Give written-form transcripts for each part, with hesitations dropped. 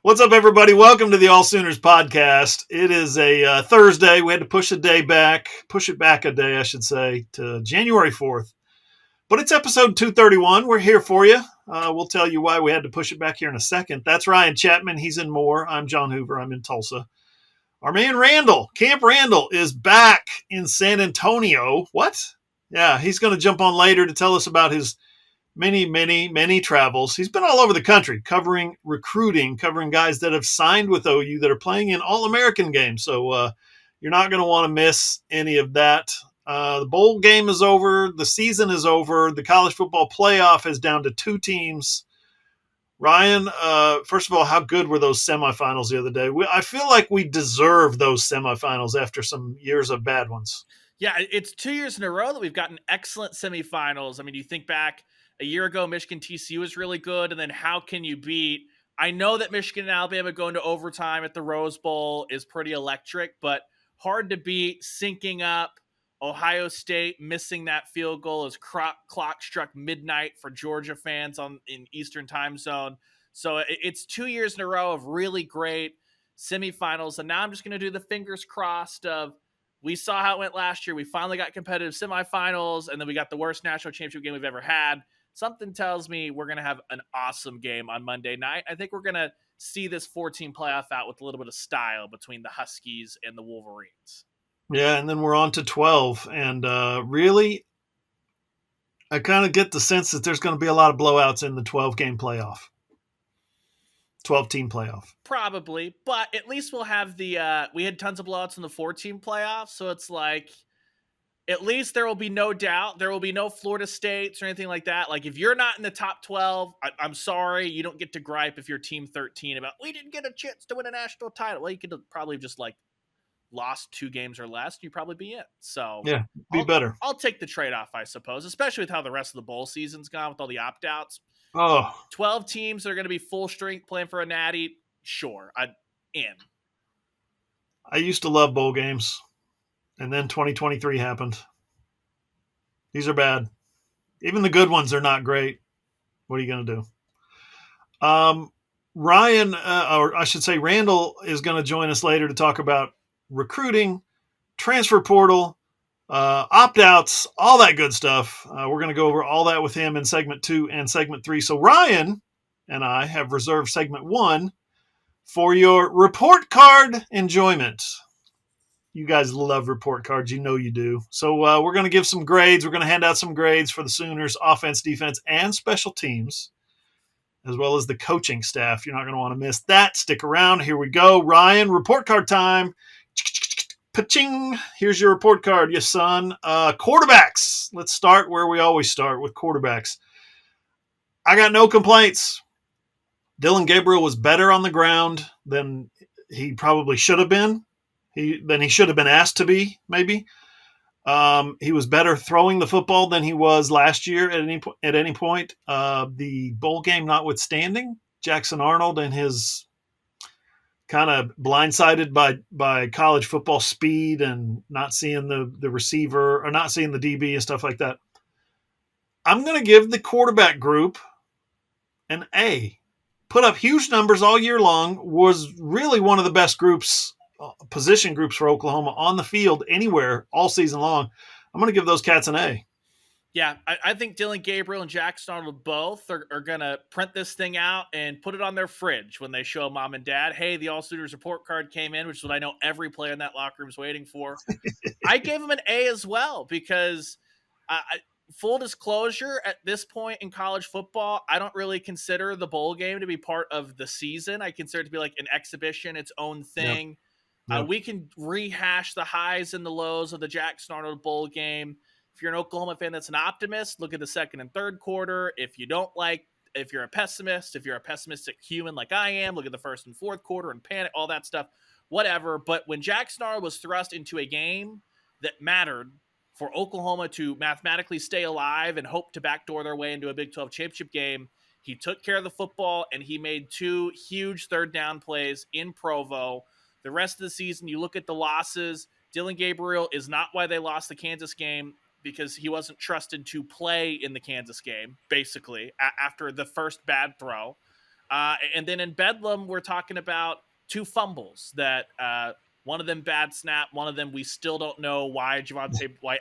What's up, everybody? Welcome to the AllSooners Podcast. It is a Thursday. We had to push it back a day, I should say, to January 4th. But it's episode 231. We're here for you. We'll tell you why we had to push it back here in a second. That's Ryan Chapman. He's in Moore. I'm John Hoover. I'm in Tulsa. Our man Randall, Camp Randall, is back in San Antonio. What? Yeah, he's going to jump on later to tell us about his many travels. He's been all over the country covering recruiting, covering guys that have signed with OU that are playing in All-American games. So you're not going to want to miss any of that. The bowl game is over. The season is over. The college football playoff is down to 2 teams. Ryan, first of all, how good were those semifinals the other day? I feel like we deserve those semifinals after some years of bad ones. Yeah, it's 2 years in a row that we've gotten excellent semifinals. I mean, you think back a year ago, Michigan TCU was really good. And then how can you beat? I know that Michigan and Alabama going to overtime at the Rose Bowl is pretty electric, but hard to beat. Syncing up, Ohio State missing that field goal as clock struck midnight for Georgia fans in Eastern time zone. So it's 2 years in a row of really great semifinals. And now I'm just going to do the fingers crossed of, we saw how it went last year. We finally got competitive semifinals, and then we got the worst national championship game we've ever had. Something tells me we're going to have an awesome game on Monday night. I think we're going to see this 14 playoff out with a little bit of style between the Huskies and the Wolverines. Yeah, and then we're on to 12. And really, I kind of get the sense that there's going to be a lot of blowouts in the 12-game playoff. 12-team playoff. Probably, but at least we'll have we had tons of blowouts in the 14 playoffs, so it's like, at least there will be no doubt. There will be no Florida States or anything like that. Like, if you're not in the top 12, I'm sorry. You don't get to gripe if you're team 13 about, we didn't get a chance to win a national title. Well, you could have probably just, lost 2 games or less, and you'd probably be in. So, yeah, better. I'll take the trade-off, I suppose, especially with how the rest of the bowl season's gone with all the opt-outs. 12 teams that are going to be full strength playing for a natty, sure, I'm in. I used to love bowl games. And then 2023 happened. These are bad. Even the good ones are not great. What are you going to do? Ryan, or I should say Randall, is going to join us later to talk about recruiting, transfer portal, opt-outs, all that good stuff. We're going to go over all that with him in segment 2 and segment 3. So Ryan and I have reserved segment 1 for your report card enjoyment. You guys love report cards. You know you do. So we're going to give some grades. We're going to hand out some grades for the Sooners offense, defense, and special teams, as well as the coaching staff. You're not going to want to miss that. Stick around. Here we go. Ryan, report card time. Pa-ching. Here's your report card, yes, son. Quarterbacks. Let's start where we always start, with quarterbacks. I got no complaints. Dillon Gabriel was better on the ground than he probably should have been. Than he should have been asked to be, maybe. He was better throwing the football than he was last year at any point. The bowl game notwithstanding, Jackson Arnold and his kind of blindsided by college football speed and not seeing the receiver or not seeing the DB and stuff like that. I'm going to give the quarterback group an A. Put up huge numbers all year long, was really one of the best position groups for Oklahoma on the field anywhere all season long. I'm going to give those cats an A. Yeah, I think Dillon Gabriel and Jackson Arnold both are going to print this thing out and put it on their fridge when they show mom and dad, hey, the All-Sooners report card came in, which is what I know every player in that locker room is waiting for. I gave them an A as well because full disclosure, at this point in college football, I don't really consider the bowl game to be part of the season. I consider it to be like an exhibition, its own thing. Yep. We can rehash the highs and the lows of the Jackson Arnold bowl game. If you're an Oklahoma fan that's an optimist, look at the second and third quarter. If you're a pessimist, if you're a pessimistic human like I am, look at the first and fourth quarter and panic, all that stuff, whatever. But when Jackson Arnold was thrust into a game that mattered for Oklahoma to mathematically stay alive and hope to backdoor their way into a Big 12 championship game, he took care of the football and he made 2 huge third down plays in Provo. The rest of the season, you look at the losses, Dillon Gabriel is not why they lost the Kansas game, because he wasn't trusted to play in the Kansas game, basically, after the first bad throw. And then in Bedlam, we're talking about 2 fumbles that one of them bad snap, one of them we still don't know why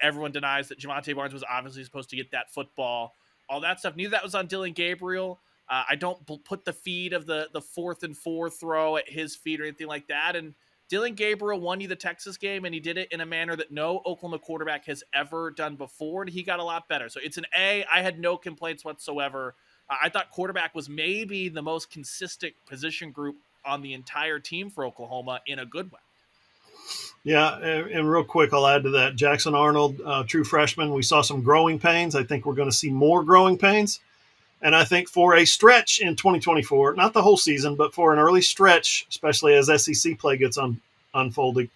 everyone denies that Javonte Barnes was obviously supposed to get that football. All that stuff. Neither of that was on Dylan Gabriel. I don't put the feed of the 4th and 4 throw at his feet or anything like that. And Dylan Gabriel won you the Texas game, and he did it in a manner that no Oklahoma quarterback has ever done before, and he got a lot better. So it's an A. I had no complaints whatsoever. I thought quarterback was maybe the most consistent position group on the entire team for Oklahoma in a good way. Yeah, and real quick, I'll add to that. Jackson Arnold, true freshman, we saw some growing pains. I think we're going to see more growing pains. And I think for a stretch in 2024, not the whole season, but for an early stretch, especially as SEC play gets unfolding,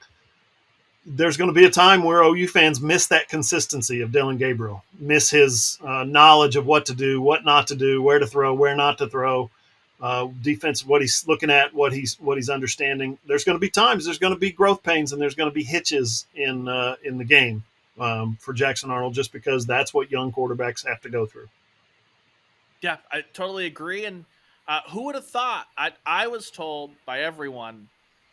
there's going to be a time where OU fans miss that consistency of Dylan Gabriel, miss his knowledge of what to do, what not to do, where to throw, where not to throw, defense, what he's looking at, what he's understanding. There's going to be times, there's going to be growth pains, and there's going to be hitches in the game for Jackson Arnold, just because that's what young quarterbacks have to go through. Yeah, I totally agree. And who would have thought? I was told by everyone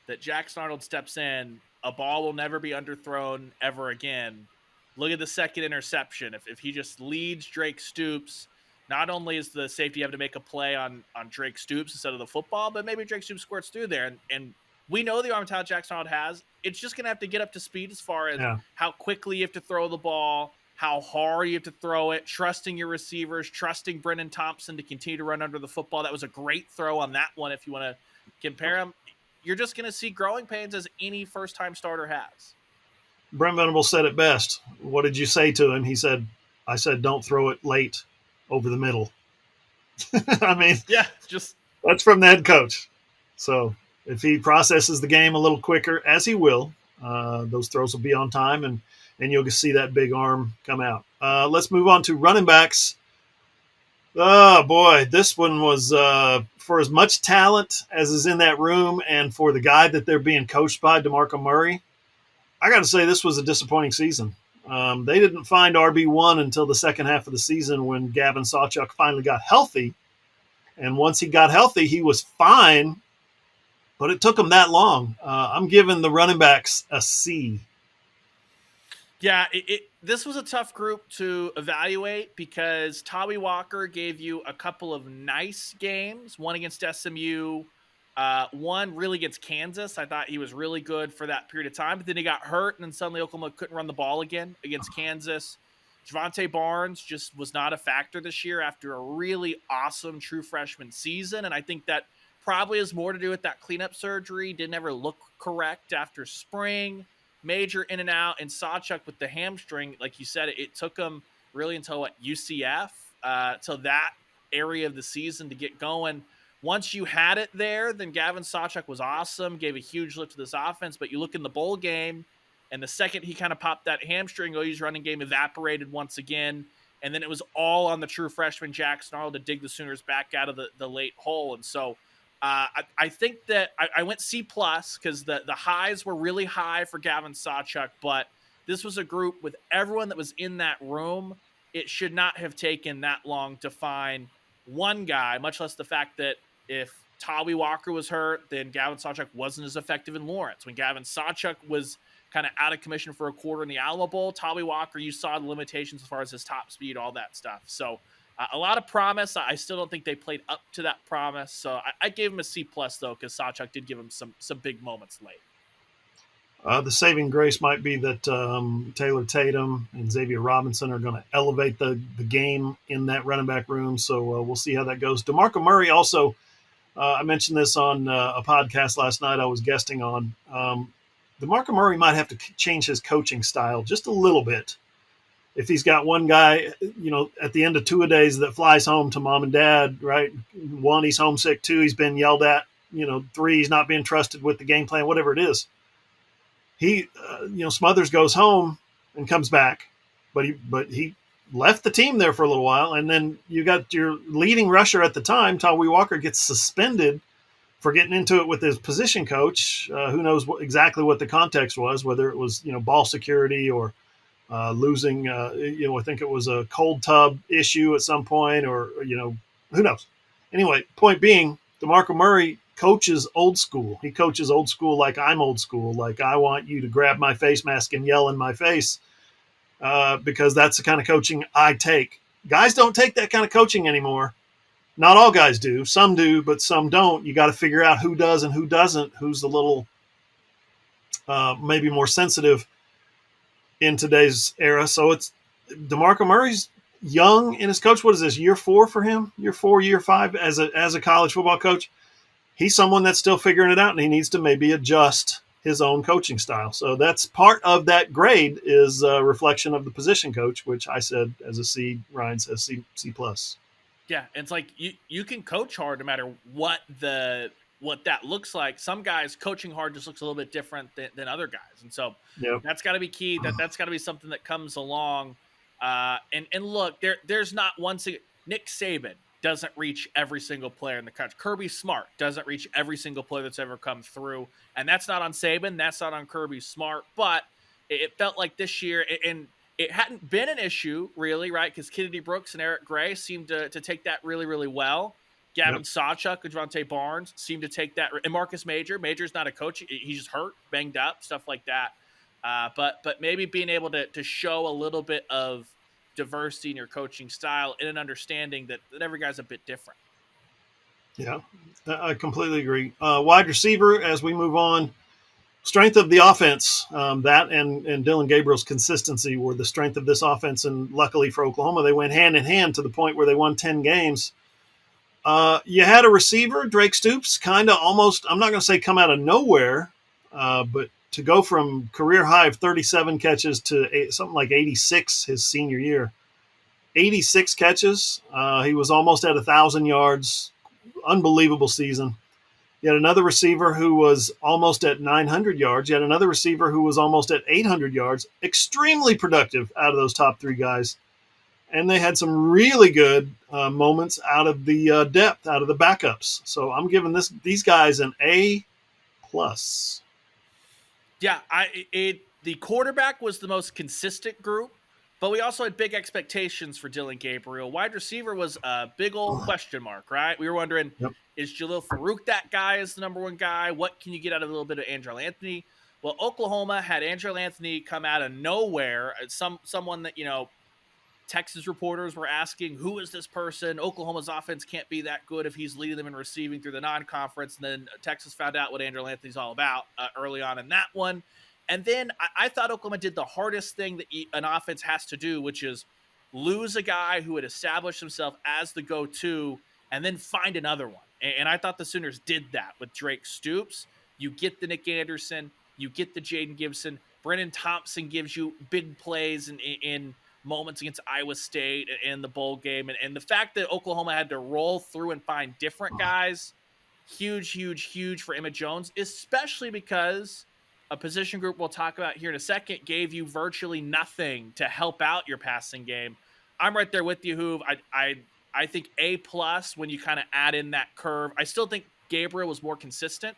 that Jackson Arnold steps in, a ball will never be underthrown ever again. Look at the second interception. If he just leads Drake Stoops, not only is the safety have to make a play on Drake Stoops instead of the football, but maybe Drake Stoops squirts through there. And we know the arm talent Jackson Arnold has. It's just going to have to get up to speed as far as how quickly you have to throw the ball, how hard you have to throw it, trusting your receivers, trusting Brennan Thompson to continue to run under the football. That was a great throw on that one if you want to compare them. You're just going to see growing pains as any first-time starter has. Brent Venables said it best. What did you say to him? He said, I said, don't throw it late over the middle. I mean, that's from the head coach. So if he processes the game a little quicker, as he will, those throws will be on time, and you'll see that big arm come out. Let's move on to running backs. Oh, boy, this one was for as much talent as is in that room and for the guy that they're being coached by, DeMarco Murray, I got to say this was a disappointing season. They didn't find RB1 until the second half of the season when Gavin Sawchuk finally got healthy. And once he got healthy, he was fine, but it took him that long. I'm giving the running backs a C. Yeah, this was a tough group to evaluate because Tawee Walker gave you a couple of nice games, one against SMU, one really against Kansas. I thought he was really good for that period of time, but then he got hurt, and then suddenly Oklahoma couldn't run the ball again against Kansas. Javonte Barnes just was not a factor this year after a really awesome true freshman season, and I think that probably has more to do with that cleanup surgery. Didn't ever look correct after spring. Major in and out, and Sawchuk with the hamstring, like you said, it took him really until UCF, till that area of the season to get going. Once you had it there, then Gavin Sawchuk was awesome, gave a huge lift to this offense. But you look in the bowl game, and the second he kind of popped that hamstring, OU's running game evaporated once again. And then it was all on the true freshman Jackson Arnold to dig the Sooners back out of the late hole. And so I think that I went C+ because the highs were really high for Gavin Sawchuk, but this was a group with everyone that was in that room. It should not have taken that long to find one guy, much less the fact that if Tawee Walker was hurt, then Gavin Sawchuk wasn't as effective in Lawrence. When Gavin Sawchuk was kind of out of commission for a quarter in the Alamo Bowl, Tawee Walker, you saw the limitations as far as his top speed, all that stuff. So a lot of promise. I still don't think they played up to that promise. So I gave him a C+, though, because Sawchuk did give him some big moments late. The saving grace might be that Taylor Tatum and Xavier Robinson are going to elevate the game in that running back room. So we'll see how that goes. DeMarco Murray also, I mentioned this on a podcast last night I was guesting on. DeMarco Murray might have to change his coaching style just a little bit. If he's got one guy, at the end of two-a-days that flies home to mom and dad, right? One, he's homesick. Two, he's been yelled at. Three, he's not being trusted with the game plan, whatever it is. He, Smothers goes home and comes back, but he left the team there for a little while. And then you got your leading rusher at the time, Tawee Walker, gets suspended for getting into it with his position coach. Who knows exactly what the context was, whether it was, ball security or losing, I think it was a cold tub issue at some point or, who knows. Anyway, point being, DeMarco Murray coaches old school. He coaches old school like I'm old school. Like I want you to grab my face mask and yell in my face because that's the kind of coaching I take. Guys don't take that kind of coaching anymore. Not all guys do. Some do, but some don't. You got to figure out who does and who doesn't. Who's a little maybe more sensitive in today's era. So it's DeMarco Murray's young in his coach. What is this, year 4 for him? Year 4, year 5 as a college football coach. He's someone that's still figuring it out, and he needs to maybe adjust his own coaching style. So that's part of that grade is a reflection of the position coach, which I said as a C. Ryan says C plus. Yeah, and it's like you can coach hard no matter what that looks like. Some guys coaching hard just looks a little bit different than other guys, and so that's got to be key. That's got to be something that comes along. And look, there's not one single Nick Saban doesn't reach every single player in the country. Kirby Smart doesn't reach every single player that's ever come through, and that's not on Saban. That's not on Kirby Smart, but it felt like this year and. It hadn't been an issue, really, right? Because Kennedy Brooks and Eric Gray seemed to take that really, really well. Gavin Sawchuk and Javonte Barnes seemed to take that. And Marcus Major's not a coach. He's just hurt, banged up, stuff like that. But maybe being able to show a little bit of diversity in your coaching style and an understanding that every guy's a bit different. Yeah, I completely agree. Wide receiver, as we move on, strength of the offense, that and Dillon Gabriel's consistency were the strength of this offense. And luckily for Oklahoma, they went hand in hand to the point where they won 10 games. You had a receiver, Drake Stoops, kind of almost, I'm not going to say come out of nowhere, but to go from career high of 37 catches to something like 86 his senior year. 86 catches. He was almost at 1,000 yards. Unbelievable season. You had another receiver who was almost at 900 yards. You had another receiver who was almost at 800 yards. Extremely productive out of those top 3 guys. And they had some really good moments out of the depth, out of the backups. So I'm giving these guys an A+. Yeah, the quarterback was the most consistent group, but we also had big expectations for Dillon Gabriel. Wide receiver was a big old question mark, right? We were wondering, is Jalil Farouk that guy as the number 1 guy? What can you get out of a little bit of Andrel Anthony? Well, Oklahoma had Andrel Anthony come out of nowhere. Someone that, Texas reporters were asking, who is this person? Oklahoma's offense can't be that good if he's leading them in receiving through the non-conference. And then Texas found out what Andrel Anthony's all about early on in that one. And then I thought Oklahoma did the hardest thing that an offense has to do, which is lose a guy who had established himself as the go-to and then find another one. And I thought the Sooners did that with Drake Stoops. You get the Nick Anderson, you get the Jaden Gibson. Brennan Thompson gives you big plays in moments against Iowa State in the bowl game. And the fact that Oklahoma had to roll through and find different guys, huge, huge, huge for Emmett Jones, especially because a position group we'll talk about here in a second gave you virtually nothing to help out your passing game. I'm right there with you, Hoove. I think A+ when you kind of add in that curve. I still think Gabriel was more consistent,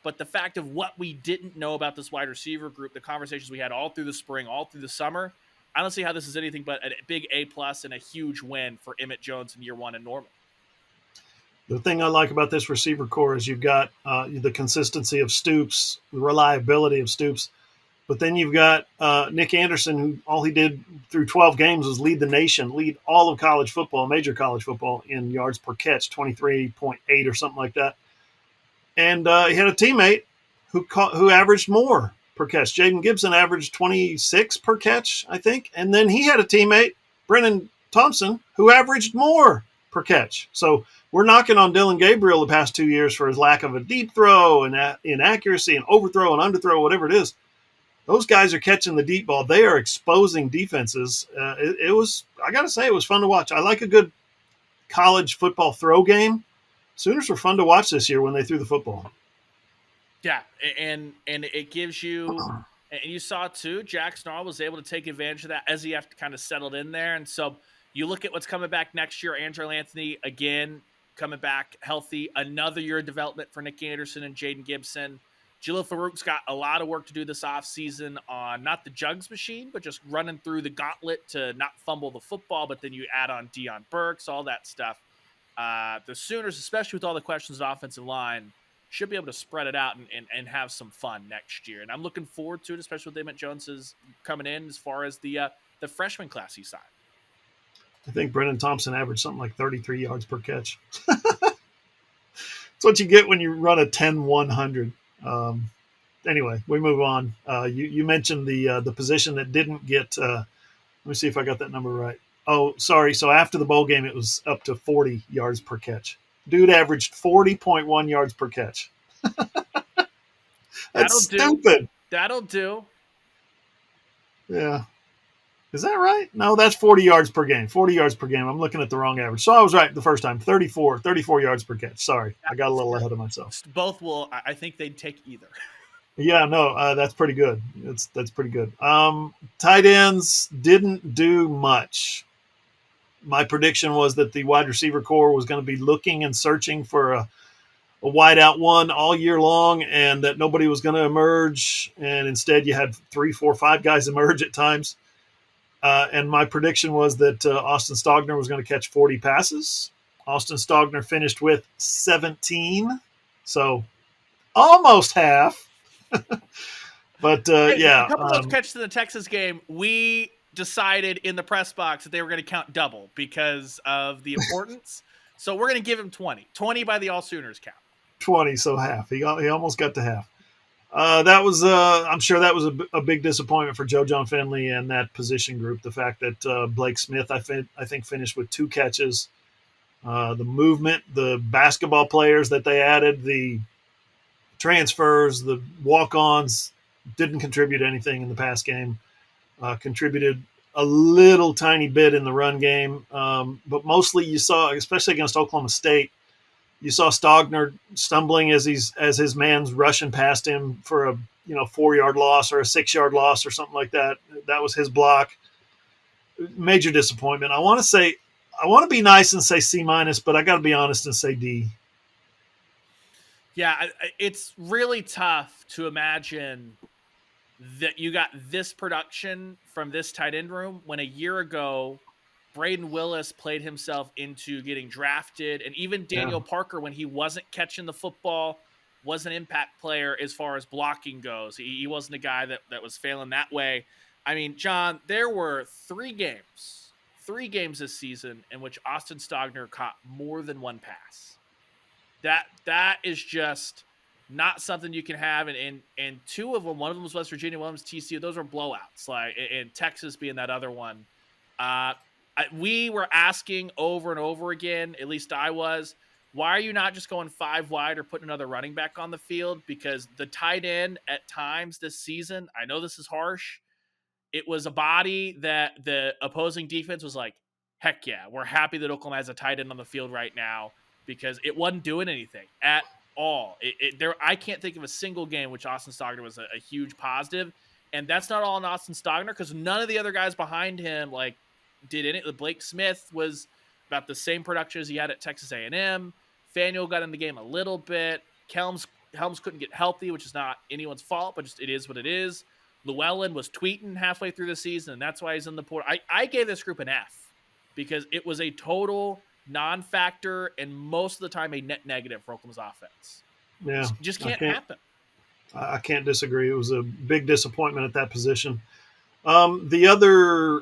but the fact of what we didn't know about this wide receiver group, the conversations we had all through the spring, all through the summer, I don't see how this is anything but a big A+ and a huge win for Emmett Jones in year 1 in Norman. The thing I like about this receiver core is you've got the consistency of Stoops, the reliability of Stoops, but then you've got Nick Anderson, who all he did through 12 games was lead the nation, lead all of college football, major college football in yards per catch, 23.8 or something like that. And he had a teammate who averaged more per catch. Jaden Gibson averaged 26 per catch, I think. And then he had a teammate, Brennan Thompson, who averaged more per catch. So we're knocking on Dillon Gabriel the past 2 years for his lack of a deep throw and inaccuracy and overthrow and underthrow, whatever it is. Those guys are catching the deep ball. They are exposing defenses. It was, I got to say, it was fun to watch. I like a good college football throw game. Sooners were fun to watch this year when they threw the football. Yeah, and it gives you, and you saw too, Jack Snarl was able to take advantage of that as he have to kind of settled in there. And so you look at what's coming back next year, Andrel Anthony, again, coming back healthy, another year of development for Nick Anderson and Jaden Gibson. Jalil Farouk's got a lot of work to do this offseason on not the jugs machine, but just running through the gauntlet to not fumble the football, but then you add on Deion Burks, all that stuff. The Sooners, especially with all the questions at offensive line, should be able to spread it out and have some fun next year. And I'm looking forward to it, especially with Emmett Jones is coming in as far as the freshman class he signed. I think Brennan Thompson averaged something like 33 yards per catch. That's what you get when you run a 10-100. Anyway, we move on. You mentioned the position that didn't get. Let me see if I got that number right. Oh, sorry. So after the bowl game, it was up to 40 yards per catch. Dude averaged 40.1 yards per catch. That's stupid. That'll do. Yeah. Is that right? No, that's 40 yards per game. 40 yards per game. I'm looking at the wrong average. So I was right the first time. 34 yards per catch. Sorry. I got a little ahead of myself. Both will. I think they'd take either. Yeah, no, that's pretty good. That's pretty good. Tight ends didn't do much. My prediction was that the wide receiver core was going to be looking and searching for a wide out one all year long, and that nobody was going to emerge. And instead, you had 3, 4, 5 guys emerge at times. And my prediction was that Austin Stogner was going to catch 40 passes. Austin Stogner finished with 17, so almost half. But yeah, a couple of those catches in the Texas game, we decided in the press box that they were going to count double because of the importance. So we're going to give him 20 by the All-Sooners count. 20, so half. He almost got to half. That was, I'm sure that was a big disappointment for Joe John Finley and that position group. The fact that Blake Smith, I think, finished with 2 catches. The movement, the basketball players that they added, the transfers, the walk-ons didn't contribute anything in the pass game. Contributed a little tiny bit in the run game, but mostly you saw, especially against Oklahoma State, you saw Stogner stumbling as his man's rushing past him for a 4-yard loss or a 6-yard loss or something like that. That was his block. Major disappointment. I want to be nice and say C-, but I got to be honest and say D. Yeah, it's really tough to imagine that you got this production from this tight end room when a year ago Braden Willis played himself into getting drafted, and even Daniel Parker, when he wasn't catching the football, was an impact player as far as blocking goes. He wasn't a guy that was failing that way. I mean, John, there were 3 games this season in which Austin Stogner caught more than 1 pass. That is just not something you can have. And 2 of them, one of them was West Virginia, one of them was TCU. Those were blowouts, and Texas being that other one. We were asking over and over again, at least I was, why are you not just going 5 wide or putting another running back on the field? Because the tight end at times this season, I know this is harsh, it was a body that the opposing defense was like, heck yeah, we're happy that Oklahoma has a tight end on the field right now, because it wasn't doing anything at all. I can't think of a single game which Austin Stogner was a huge positive, and that's not all on Austin Stogner, because none of the other guys behind him did any. Blake Smith was about the same production as he had at Texas A&M. Faneuil got in the game a little bit. Helms couldn't get healthy, which is not anyone's fault, but just it is what it is. Llewellyn was tweeting halfway through the season, and that's why he's in the port. I gave this group an F because it was a total non-factor and most of the time a net negative for Oklahoma's offense. Yeah, just can't happen. I can't disagree. It was a big disappointment at that position. The other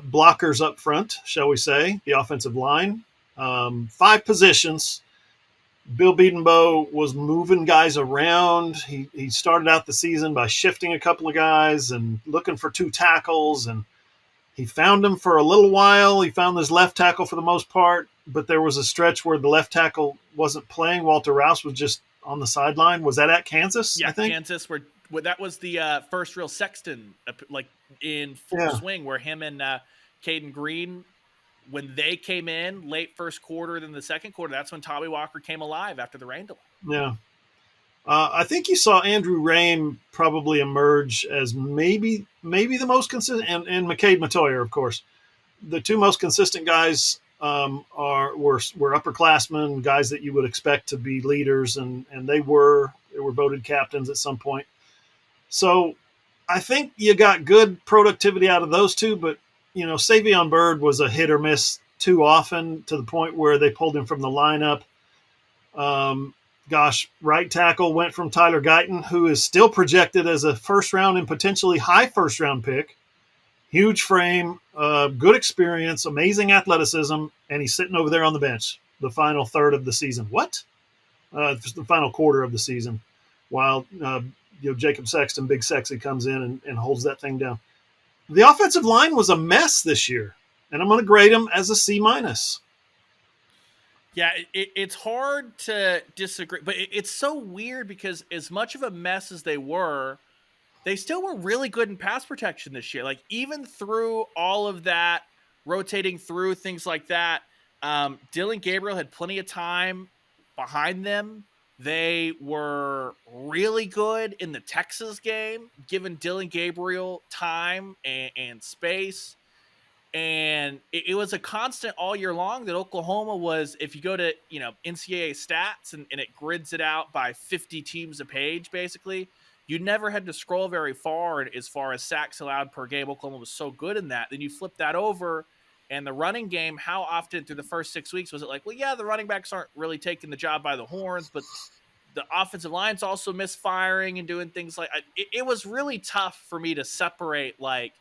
blockers up front, shall we say, the offensive line, 5 positions. Bill Bedenbaugh was moving guys around. He started out the season by shifting a couple of guys and looking for 2 tackles, and he found them for a little while. He found his left tackle for the most part, but there was a stretch where the left tackle wasn't playing. Walter Rouse was just on the sideline. Was that at Kansas? Yeah, I think? Kansas, where that was the first real Sexton in full swing, where him and Caden Green, when they came in late first quarter, then the second quarter, that's when Tommy Walker came alive after the rain delay. Yeah. I think you saw Andrew Rame probably emerge as maybe the most consistent, and McCade Matoyer, of course. The 2 most consistent guys were upperclassmen, guys that you would expect to be leaders, and they were voted captains at some point. So I think you got good productivity out of those 2, but Savion Byrd was a hit or miss too often to the point where they pulled him from the lineup. Right tackle went from Tyler Guyton, who is still projected as a first round and potentially high first round pick. Huge frame, good experience, amazing athleticism, and he's sitting over there on the bench the final third of the season. What? The final quarter of the season, while Jacob Sexton, Big Sexy, comes in and holds that thing down. The offensive line was a mess this year, and I'm going to grade him as a C minus. Yeah, it's hard to disagree, but it's so weird because as much of a mess as they still were really good in pass protection this year. Like, even through all of that, rotating through things like that, Dylan Gabriel had plenty of time behind them. They were really good in the Texas game, giving Dylan Gabriel time and space. And it was a constant all year long that Oklahoma was, if you go to, NCAA stats and it grids it out by 50 teams a page, basically, you never had to scroll very far as far as sacks allowed per game. Oklahoma was so good in that. Then you flip that over, and the running game, how often through the first 6 weeks was it like, well, yeah, the running backs aren't really taking the job by the horns, but the offensive line's also misfiring and doing things like it was really tough for me to separate, like,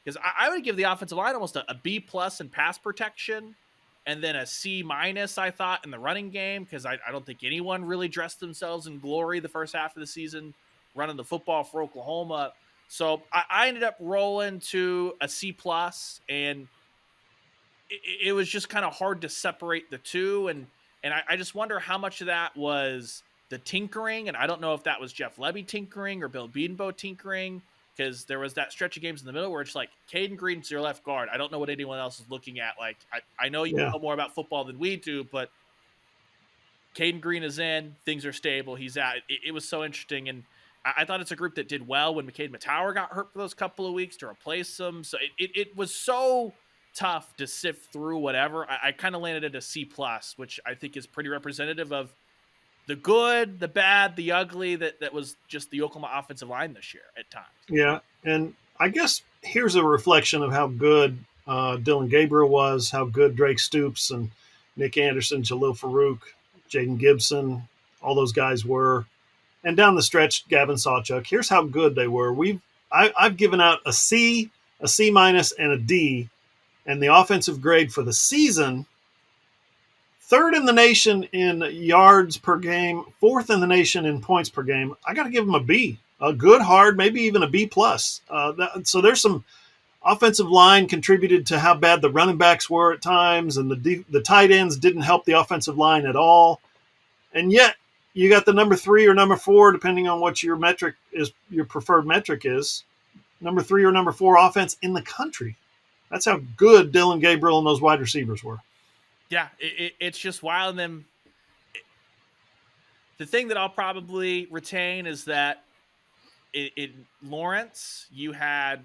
because I would give the offensive line almost a B plus in pass protection and then a C minus, I thought, in the running game, because I don't think anyone really dressed themselves in glory the first half of the season running the football for Oklahoma. So I ended up rolling to a C plus, and it was just kind of hard to separate the two. And I just wonder how much of that was the tinkering, and I don't know if that was Jeff Lebby tinkering or Bill Bedenbaugh tinkering, because there was that stretch of games in the middle where it's like, Caden Green's your left guard. I don't know what anyone else is looking at. Like, I know you know more about football than we do, but Caden Green is in. Things are stable. He's out. It was so interesting, and I thought it's a group that did well when McCade Matauer got hurt for those couple of weeks to replace him. So it was so tough to sift through whatever. I kind of landed at a C plus, which I think is pretty representative of the good, the bad, the ugly that was just the Oklahoma offensive line this year at times. Yeah, and I guess here's a reflection of how good Dylan Gabriel was, how good Drake Stoops and Nick Anderson, Jalil Farouk, Jaden Gibson, all those guys were. And down the stretch, Gavin Sawchuk. Here's how good they were. I've given out a C minus, and a D, and the offensive grade for the season, third in the nation in yards per game, fourth in the nation in points per game. I got to give them a B, a good, hard, maybe even a B plus. So there's some offensive line contributed to how bad the running backs were at times, and the tight ends didn't help the offensive line at all. And yet you got the number 3 or number 4, depending on what your metric is, your preferred metric is, number 3 or number 4 offense in the country. That's how good Dylan Gabriel and those wide receivers were. Yeah, it's just wild. And then the thing that I'll probably retain is that in Lawrence, you had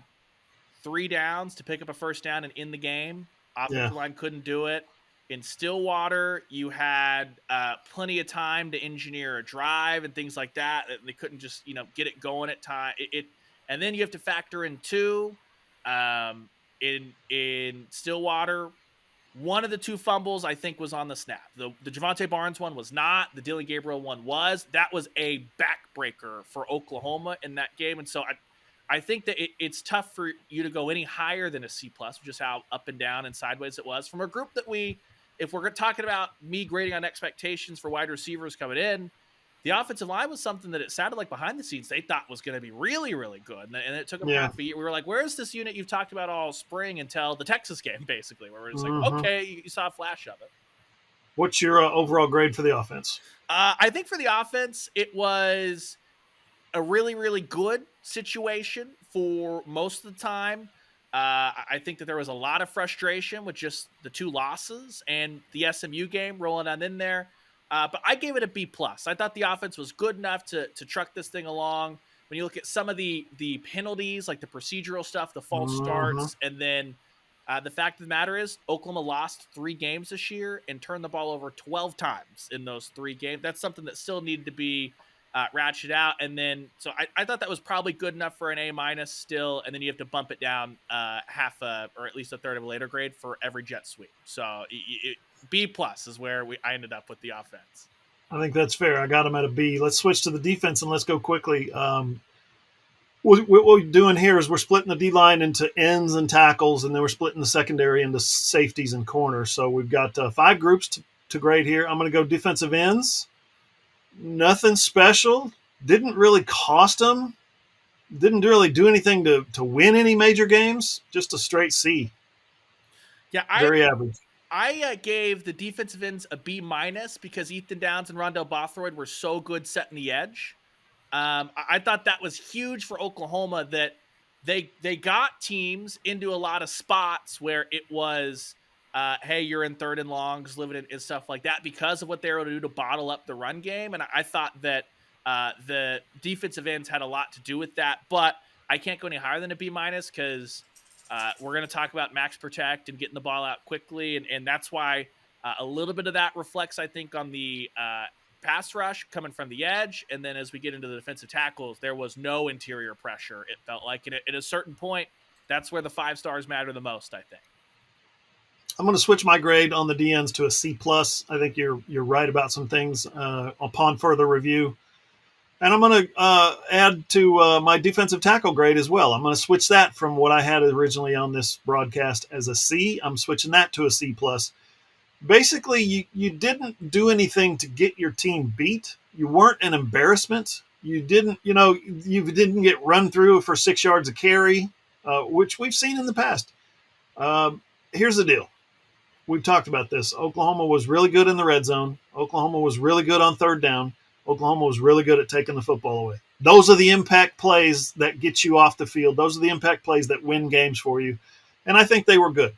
3 downs to pick up a first down and in the game. Offensive line couldn't do it. In Stillwater, you had plenty of time to engineer a drive and things like that. They couldn't just get it going at time. And then you have to factor in too. In Stillwater, one of the 2 fumbles, I think, was on the snap. The Javonte Barnes one was not. The Dylan Gabriel one was. That was a backbreaker for Oklahoma in that game. And so I think that it's tough for you to go any higher than a C+, which is how up and down and sideways it was. From a group that if we're talking about me grading on expectations for wide receivers coming in, the offensive line was something that it sounded like behind the scenes they thought was going to be really, really good. And it took them half a year. We were like, where's this unit you've talked about all spring until the Texas game, basically, where we're just like, okay, you saw a flash of it. What's your overall grade for the offense? I think for the offense, it was a really, really good situation for most of the time. I think that there was a lot of frustration with just the 2 losses and the SMU game rolling on in there. But I gave it a B plus. I thought the offense was good enough to truck this thing along. When you look at some of the penalties, like the procedural stuff, the false starts, and then the fact of the matter is Oklahoma lost 3 games this year and turned the ball over 12 times in those 3 games. That's something that still needed to be ratchet out. And then, so I thought that was probably good enough for an A- still. And then you have to bump it down half or at least a third of a later grade for every jet sweep. So B+ is where I ended up with the offense. I think that's fair. I got them at a B. Let's switch to the defense and let's go quickly. What we're doing here is we're splitting the D-line into ends and tackles, and then we're splitting the secondary into safeties and corners. So we've got 5 groups to grade here. I'm going to go defensive ends. Nothing special. Didn't really cost them. Didn't really do anything to win any major games. Just a straight C. Yeah, Very average. I gave the defensive ends a B- because Ethan Downs and Rondell Bothroyd were so good setting the edge. I thought that was huge for Oklahoma, that they got teams into a lot of spots where it was, hey, you're in third and longs, living in and stuff like that, because of what they were able to do to bottle up the run game. And I thought that the defensive ends had a lot to do with that. But I can't go any higher than a B- because we're going to talk about max protect and getting the ball out quickly. And that's why a little bit of that reflects, I think, on the pass rush coming from the edge. And then as we get into the defensive tackles, there was no interior pressure, it felt like. And at a certain point, that's where the 5 stars matter the most, I think. I'm going to switch my grade on the DNs to a C+. I think you're right about some things upon further review. And I'm going to add to my defensive tackle grade as well. I'm going to switch that from what I had originally on this broadcast as a C. I'm switching that to a C+. Basically, you didn't do anything to get your team beat. You weren't an embarrassment. You didn't get run through for 6 yards of carry, which we've seen in the past. Here's the deal. We've talked about this. Oklahoma was really good in the red zone. Oklahoma was really good on third down. Oklahoma was really good at taking the football away. Those are the impact plays that get you off the field. Those are the impact plays that win games for you. And I think they were good.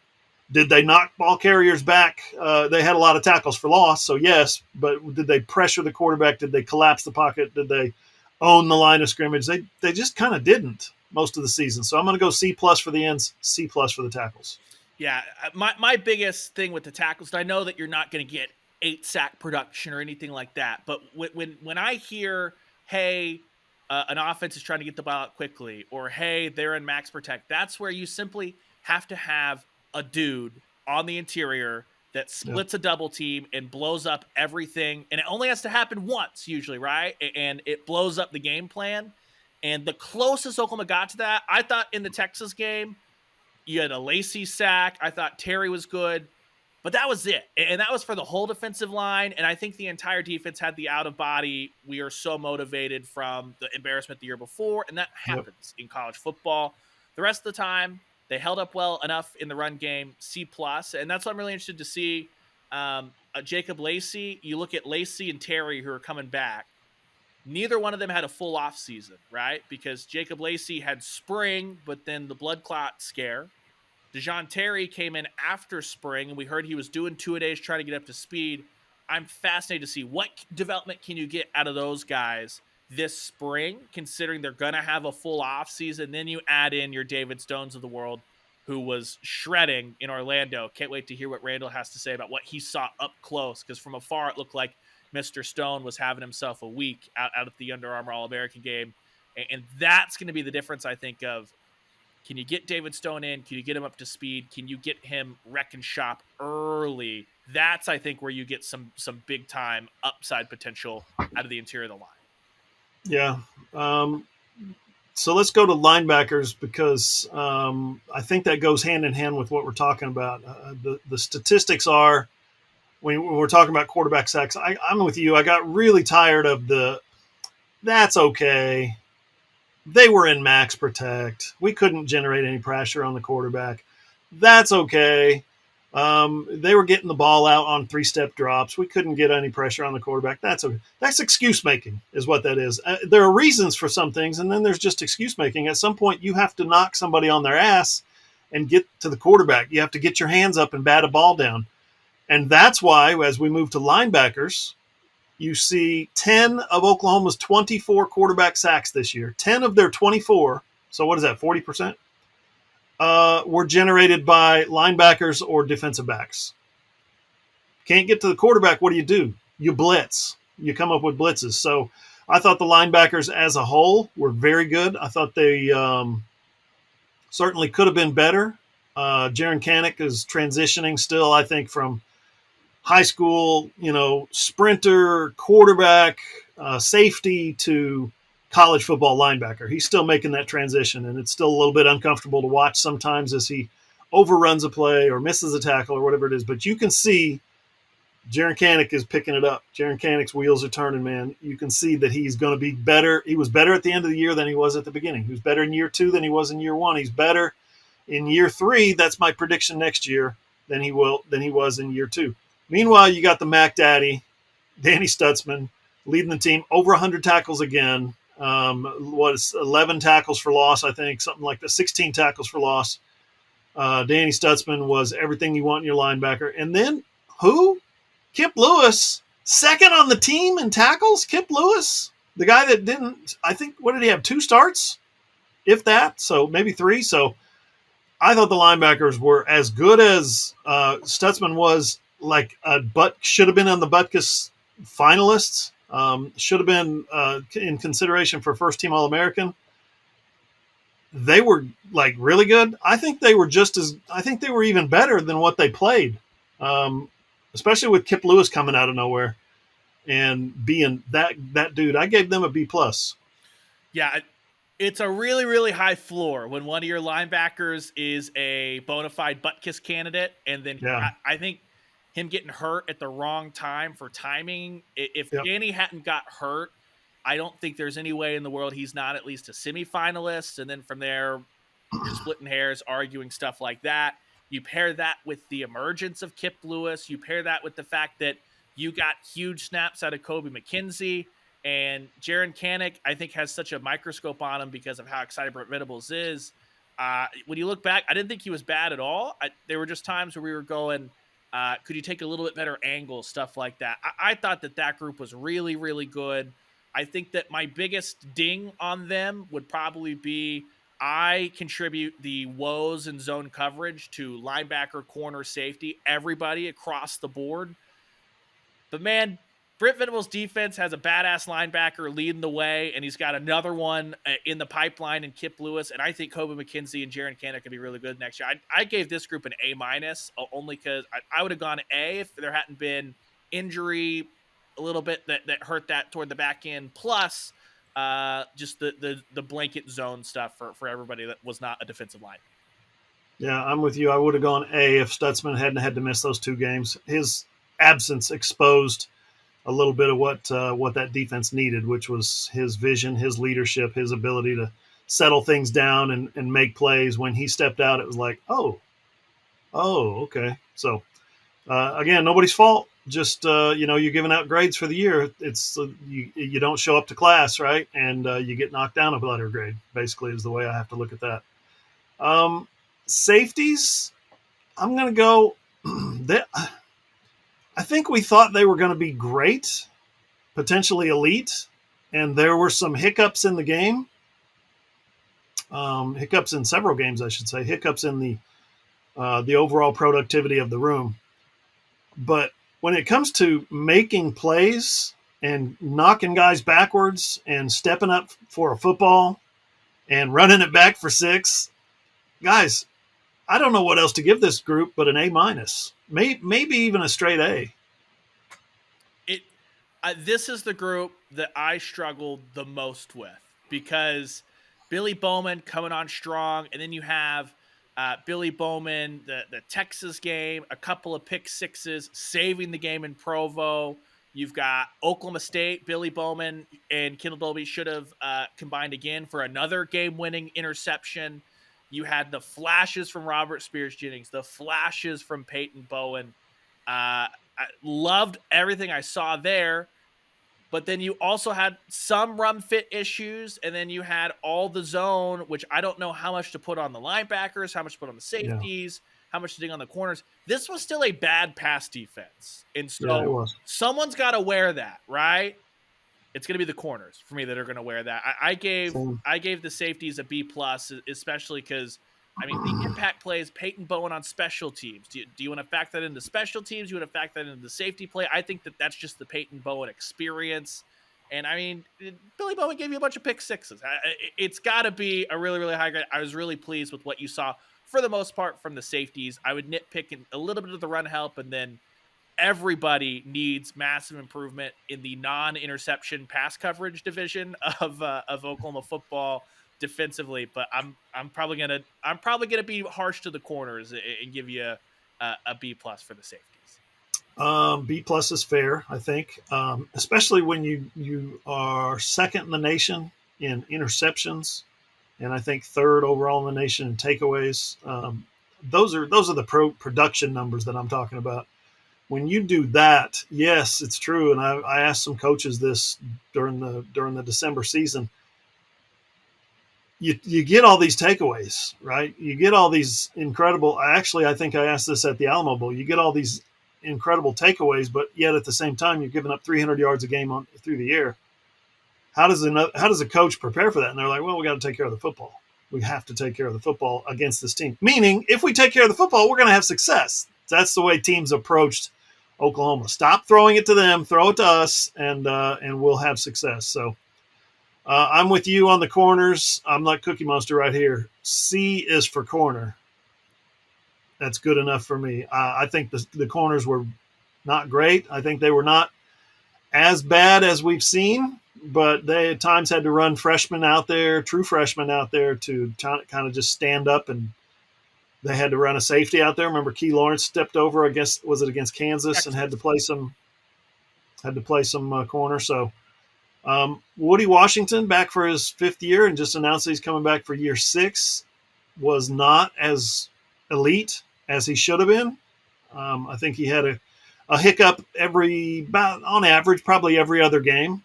Did they knock ball carriers back? They had a lot of tackles for loss, so yes. But did they pressure the quarterback? Did they collapse the pocket? Did they own the line of scrimmage? They just kind of didn't most of the season. So I'm going to go C+ for the ends, C+ for the tackles. Yeah, my biggest thing with the tackles, I know that you're not going to get 8 sack production or anything like that, but when I hear, hey, an offense is trying to get the ball out quickly, or hey, they're in max protect, that's where you simply have to have a dude on the interior that splits a double team and blows up everything. And it only has to happen once usually, right? And it blows up the game plan. And the closest Oklahoma got to that, I thought in the Texas game, you had a Lacey sack. I thought Terry was good, but that was it. And that was for the whole defensive line. And I think the entire defense had the out of body. We are so motivated from the embarrassment the year before. And that happens in college football. The rest of the time, they held up well enough in the run game, C+. And that's what I'm really interested to see. Jacob Lacey, you look at Lacey and Terry who are coming back. Neither one of them had a full off season, right? Because Jacob Lacey had spring, but then the blood clot scare. Dejon Terry came in after spring, and we heard he was doing 2-a-days trying to get up to speed. I'm fascinated to see what development can you get out of those guys this spring, considering they're going to have a full off season. Then you add in your David Stones of the world, who was shredding in Orlando. Can't wait to hear what Randall has to say about what he saw up close, because from afar it looked like Mr. Stone was having himself a week out at the Under Armour All-American game. And that's going to be the difference, I think, of can you get David Stone in? Can you get him up to speed? Can you get him wreck and shop early? That's, I think, where you get some big-time upside potential out of the interior of the line. Yeah. So let's go to linebackers, because I think that goes hand in hand with what we're talking about. The statistics are, when we're talking about quarterback sacks, I'm with you. I got really tired of that's okay. They were in max protect. We couldn't generate any pressure on the quarterback. That's okay. They were getting the ball out on 3-step drops. We couldn't get any pressure on the quarterback. That's okay. That's excuse making is what that is. There are reasons for some things, and then there's just excuse making. At some point, you have to knock somebody on their ass and get to the quarterback. You have to get your hands up and bat a ball down. And that's why, as we move to linebackers, you see 10 of Oklahoma's 24 quarterback sacks this year. 10 of their 24, so what is that, 40%? Were generated by linebackers or defensive backs. Can't get to the quarterback, what do? You blitz. You come up with blitzes. So I thought the linebackers as a whole were very good. I thought they certainly could have been better. Jaron Kanik is transitioning still, I think, from high school, sprinter, quarterback, safety to college football linebacker. He's still making that transition, and it's still a little bit uncomfortable to watch sometimes as he overruns a play or misses a tackle or whatever it is. But you can see Jaron Kanik is picking it up. Jaron Kanik's wheels are turning, man. You can see that he's going to be better. He was better at the end of the year than he was at the beginning. He was better in year 2 than he was in year 1. He's better in year 3. That's my prediction next year than he was in year 2. Meanwhile, you got the Mac Daddy, Danny Stutzman, leading the team over 100 tackles again. 11 tackles for loss, I think, something like that. 16 tackles for loss. Danny Stutzman was everything you want in your linebacker. And then who? Kip Lewis, second on the team in tackles. Kip Lewis, the guy that didn't, I think, what did he have? 2 starts, if that? So maybe 3. So I thought the linebackers were as good as Stutzman was. Like should have been on the Butkus finalists. Should have been in consideration for first team All-American. They were like really good. I think they were even better than what they played. Especially with Kip Lewis coming out of nowhere and being that dude. I gave them a B+. Yeah, it's a really, really high floor when one of your linebackers is a bona fide butt kiss candidate, and then I think him getting hurt at the wrong time for timing. If Danny hadn't got hurt, I don't think there's any way in the world he's not at least a semifinalist. And then from there, you're splitting hairs, arguing stuff like that. You pair that with the emergence of Kip Lewis. You pair that with the fact that you got huge snaps out of Kobe McKenzie. And Jaron Kanik, I think, has such a microscope on him because of how excited Brent Venables is. When you look back, I didn't think he was bad at all. There were just times where we were going, could you take a little bit better angle, stuff like that. I thought that group was really, really good. I think that my biggest ding on them would probably be I contribute the woes and zone coverage to linebacker, corner, safety, everybody across the board. But, man, Brent Venables' defense has a badass linebacker leading the way, and he's got another one in the pipeline in Kip Lewis, and I think Kobe McKenzie and Jaron Kanik could be really good next year. I gave this group an A-, only because I would have gone A if there hadn't been injury a little bit that hurt that toward the back end, plus just the blanket zone stuff for everybody that was not a defensive line. Yeah, I'm with you. I would have gone A if Stutzman hadn't had to miss those 2 games. His absence exposed a little bit of what that defense needed, which was his vision, his leadership, his ability to settle things down and make plays. When he stepped out, it was like, oh, okay. So, again, nobody's fault. Just, you're giving out grades for the year. It's you don't show up to class, right? And you get knocked down a letter grade, basically, is the way I have to look at that. Safeties, I'm going to go I think we thought they were going to be great, potentially elite, and there were some hiccups in the game. Hiccups in several games, I should say. Hiccups in the overall productivity of the room. But when it comes to making plays and knocking guys backwards and stepping up for a football and running it back for 6, guys, I don't know what else to give this group but an A-, maybe even a straight A. This is the group that I struggled the most with because Billy Bowman coming on strong, and then you have Billy Bowman, the Texas game, a couple of pick sixes, saving the game in Provo. You've got Oklahoma State, Billy Bowman and Kendall Dolby should have combined again for another game-winning interception. You had the flashes from Robert Spears-Jennings, the flashes from Peyton Bowen. I loved everything I saw there. But then you also had some run fit issues, and then you had all the zone, which I don't know how much to put on the linebackers, how much to put on the safeties, how much to dig on the corners. This was still a bad pass defense. And so someone's got to wear that, right? It's going to be the corners for me that are going to wear that. I gave the safeties a B+, especially because, the impact plays, Peyton Bowen on special teams. Do you want to factor that into special teams? Do you want to factor that into the safety play? I think that's just the Peyton Bowen experience. And I mean, Billy Bowman gave you a bunch of pick sixes. It's got to be a really, really high grade. I was really pleased with what you saw for the most part from the safeties. I would nitpick a little bit of the run help, and then everybody needs massive improvement in the non-interception pass coverage division of Oklahoma football defensively. But I'm probably gonna be harsh to the corners and give you a B plus for the safeties. B plus is fair, I think, especially when you are second in the nation in interceptions, and I think third overall in the nation in takeaways. Those are the production numbers that I'm talking about. When you do that, yes, it's true. And I asked some coaches this during the December season. You get all these takeaways, right? You get all these incredible. Actually, I think I asked this at the Alamo Bowl. You get all these incredible takeaways, but yet at the same time, you're giving up 300 yards a game through the air. How does a coach prepare for that? And they're like, well, we got to take care of the football. We have to take care of the football against this team. Meaning, if we take care of the football, we're going to have success. That's the way teams approached Oklahoma. Stop throwing it to them, throw it to us, and we'll have success. So I'm with you on the corners. I'm like Cookie Monster right here. C is for corner. That's good enough for me. I think the corners were not great. I think they were not as bad as we've seen, but they at times had to run freshmen out there, true freshmen out there, to kind of just stand up, and they had to run a safety out there. Remember, Key Lawrence stepped over. I guess was it against Kansas, and had to play some corner. So Woody Washington, back for his fifth year, and just announced that he's coming back for year 6, was not as elite as he should have been. I think he had a hiccup on average, probably every other game,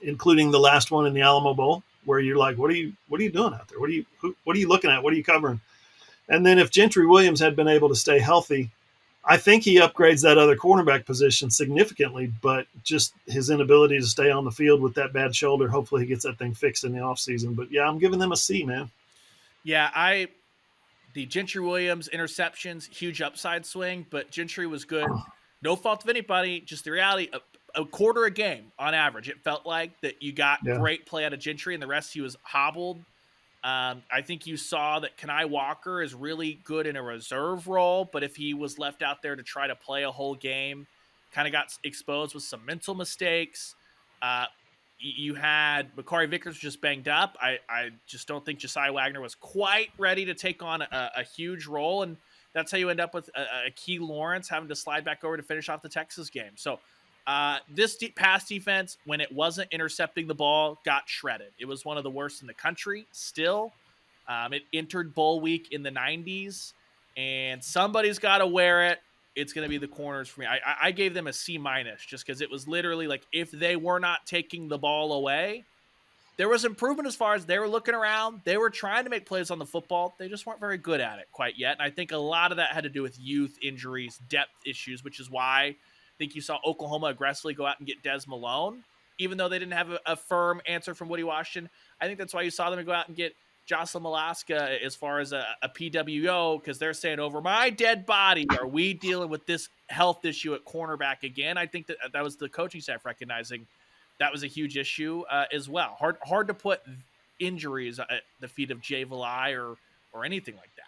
including the last one in the Alamo Bowl, where you're like, what are you doing out there? What are you looking at? What are you covering? And then if Gentry Williams had been able to stay healthy, I think he upgrades that other cornerback position significantly, but just his inability to stay on the field with that bad shoulder, hopefully he gets that thing fixed in the offseason. But yeah, I'm giving them a C, man. Yeah, the Gentry Williams interceptions, huge upside swing, but Gentry was good. No fault of anybody, just the reality. A quarter a game on average, it felt like that you got great play out of Gentry, and the rest he was hobbled. I think you saw that Kenai Walker is really good in a reserve role, but if he was left out there to try to play a whole game, kind of got exposed with some mental mistakes. You had Makari Vickers just banged up. I just don't think Josiah Wagner was quite ready to take on a huge role, and that's how you end up with a Key Lawrence having to slide back over to finish off the Texas game. So this pass defense, when it wasn't intercepting the ball, got shredded. It was one of the worst in the country still. It entered bowl week in the 90s, and somebody's got to wear it. It's going to be the corners for me. I gave them a C- just because it was literally like if they were not taking the ball away, there was improvement as far as they were looking around. They were trying to make plays on the football. They just weren't very good at it quite yet. And I think a lot of that had to do with youth injuries, depth issues, which is why I think you saw Oklahoma aggressively go out and get Des Malone, even though they didn't have a firm answer from Woody Washington. I think that's why you saw them go out and get Jocelyn Malaska as far as a PWO, because they're saying, over my dead body, are we dealing with this health issue at cornerback again? I think that was the coaching staff recognizing that was a huge issue as well. Hard to put injuries at the feet of Jay Valai or anything like that.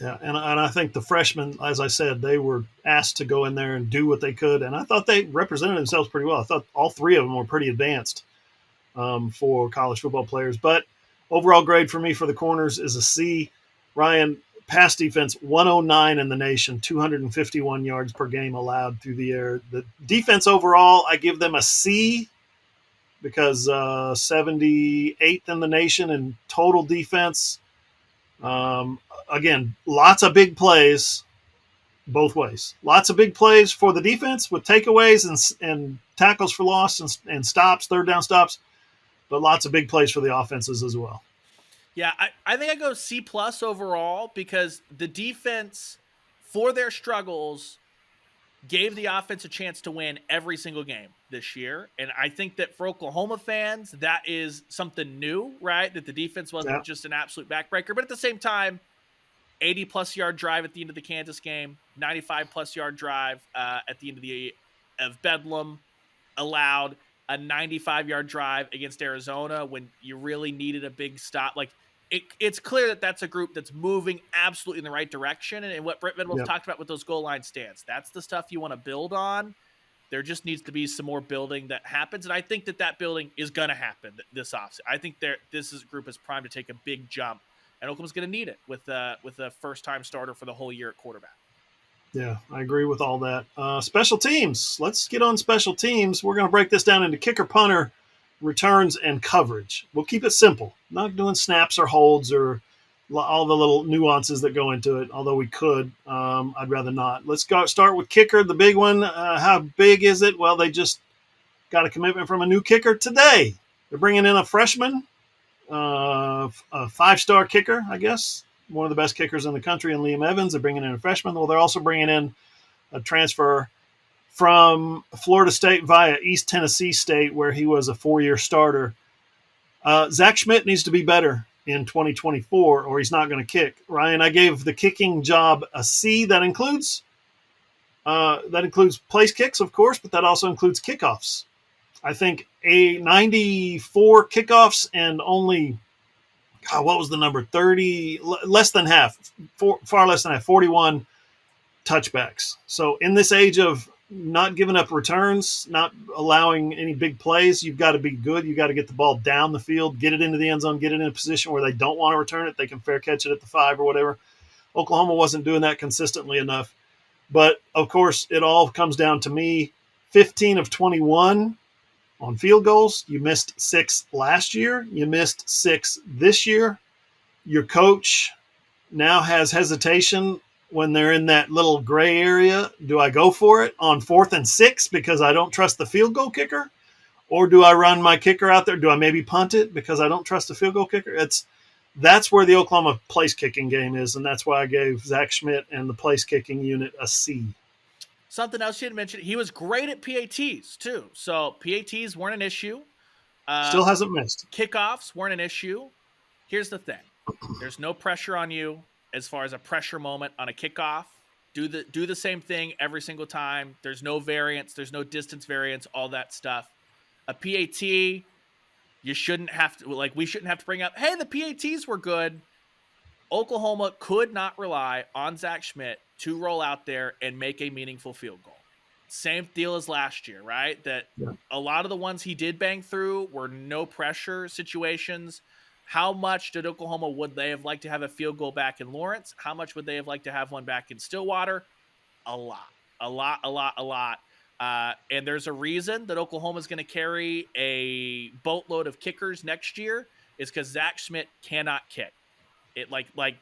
Yeah, and I think the freshmen, as I said, they were asked to go in there and do what they could, and I thought they represented themselves pretty well. I thought all 3 of them were pretty advanced for college football players. But overall grade for me for the corners is a C. Ryan, pass defense, 109 in the nation, 251 yards per game allowed through the air. The defense overall, I give them a C because 78th in the nation in total defense. Again, lots of big plays both ways. Lots of big plays for the defense with takeaways and tackles for loss and stops, third down stops, but lots of big plays for the offenses as well. Yeah, I think I go C+ overall because the defense, for their struggles, gave the offense a chance to win every single game this year. And I think that for Oklahoma fans, that is something new, right? That the defense wasn't just an absolute backbreaker. But at the same time, 80-plus yard drive at the end of the Kansas game, 95-plus yard drive at the end of Bedlam allowed. a 95-yard drive against Arizona when you really needed a big stop. Like, it's clear that that's a group that's moving absolutely in the right direction. And what Brent Venables talked about with those goal line stands, that's the stuff you want to build on. There just needs to be some more building that happens. And I think that building is going to happen this offseason. I think this group is primed to take a big jump. And Oklahoma's going to need it with a first-time starter for the whole year at quarterback. Yeah, I agree with all that. Special teams. Let's get on special teams. We're going to break this down into kicker, punter, returns, and coverage. We'll keep it simple. Not doing snaps or holds or all the little nuances that go into it, although we could. I'd rather not. Let's start with kicker, the big one. How big is it? Well, they just got a commitment from a new kicker today. They're bringing in a freshman, a 5-star kicker, I guess. One of the best kickers in the country, and Liam Evans. They're bringing in a freshman. Well, they're also bringing in a transfer from Florida State via East Tennessee State, where he was a 4-year starter. Zach Schmidt needs to be better in 2024, or he's not going to kick. Ryan, I gave the kicking job a C. That includes place kicks, of course, but that also includes kickoffs. I think 94 kickoffs and only what was the number? 30, less than half, far less than half, 41 touchbacks. So in this age of not giving up returns, not allowing any big plays, you've got to be good. You've got to get the ball down the field, get it into the end zone, get it in a position where they don't want to return it. They can fair catch it at the 5 or whatever. Oklahoma wasn't doing that consistently enough. But, of course, it all comes down to me. 15 of 21 on field goals. You missed 6 last year. You missed 6 this year. Your coach now has hesitation when they're in that little gray area. Do I go for it on 4th and 6 because I don't trust the field goal kicker? Or do I run my kicker out there? Do I maybe punt it because I don't trust the field goal kicker? That's where the Oklahoma place kicking game is, and that's why I gave Zach Schmidt and the place kicking unit a C. Something else you didn't mention, he was great at PATs, too. So PATs weren't an issue. Still hasn't missed. Kickoffs weren't an issue. Here's the thing. There's no pressure on you as far as a pressure moment on a kickoff. Do the same thing every single time. There's no variance. There's no distance variance, all that stuff. A PAT, you shouldn't have to, we shouldn't have to bring up, hey, the PATs were good. Oklahoma could not rely on Zach Schmidt to roll out there and make a meaningful field goal. Same deal as last year, right? That a lot of the ones he did bang through were no pressure situations. How much did Oklahoma would they have liked to have a field goal back in Lawrence? How much would they have liked to have one back in Stillwater? A lot. And there's a reason that Oklahoma is going to carry a boatload of kickers next year is because Zach Schmidt cannot kick. It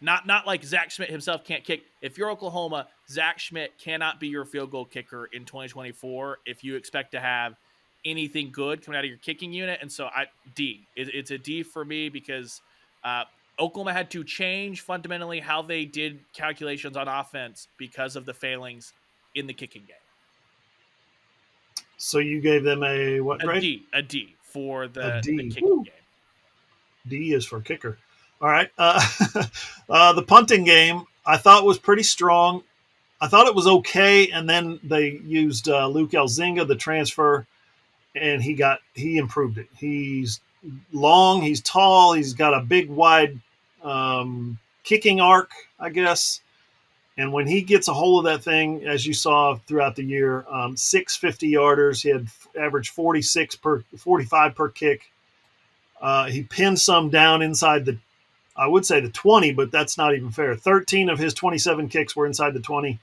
not like Zach Schmidt himself can't kick. If you're Oklahoma, Zach Schmidt cannot be your field goal kicker in 2024 if you expect to have anything good coming out of your kicking unit. And so it's a D for me because Oklahoma had to change fundamentally how they did calculations on offense because of the failings in the kicking game. So you gave them a what grade? A D for the kicking game. D is for kicker. All right. The punting game I thought was pretty strong. I thought it was okay, and then they used Luke Elzinga, the transfer, and he improved it. He's long, he's tall, he's got a big, wide kicking arc, I guess. And when he gets a hold of that thing, as you saw throughout the year, 6 50-yarders, he had averaged 45 per kick. He pinned some down inside I would say the 20, but that's not even fair. 13 of his 27 kicks were inside the 20.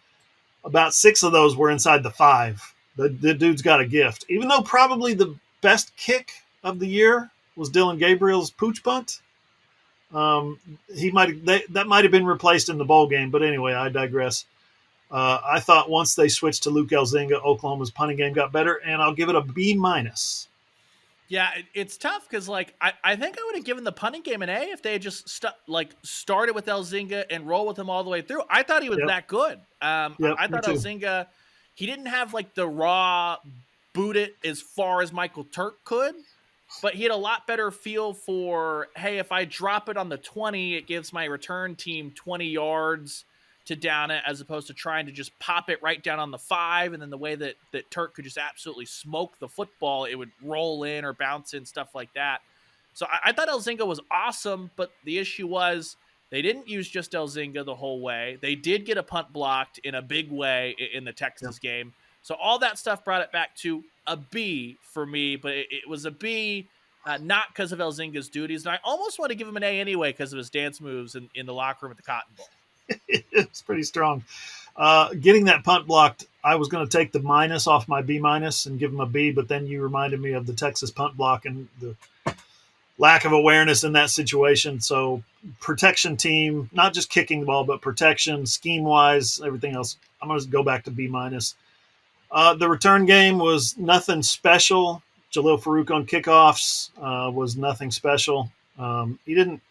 About 6 of those were inside the 5. The dude's got a gift. Even though probably the best kick of the year was Dylan Gabriel's pooch punt. That might have been replaced in the bowl game, but anyway, I digress. I thought once they switched to Luke Elzinga, Oklahoma's punting game got better, and I'll give it a B-. Yeah, it's tough because I think I would have given the punting game an A if they had just started with Elzinga and roll with him all the way through. I thought he was that good. I thought Elzinga, he didn't have the raw boot it as far as Michael Turk could, but he had a lot better feel for, hey, if I drop it on the 20, it gives my return team 20 yards to down it, as opposed to trying to just pop it right down on the 5. And then the way that Turk could just absolutely smoke the football, it would roll in or bounce in, stuff like that. So I thought Elzinga was awesome, but the issue was they didn't use just Elzinga the whole way. They did get a punt blocked in a big way in the Texas game. So all that stuff brought it back to a B for me, but it was a B not because of Elzinga's duties. And I almost want to give him an A anyway because of his dance moves in the locker room at the Cotton Bowl. It's pretty strong. Getting that punt blocked, I was going to take the minus off my B minus and give him a B, but then you reminded me of the Texas punt block and the lack of awareness in that situation. So protection team, not just kicking the ball, but protection, scheme-wise, everything else, I'm going to go back to B minus. The return game was nothing special. Jalil Farouk on kickoffs was nothing special. He didn't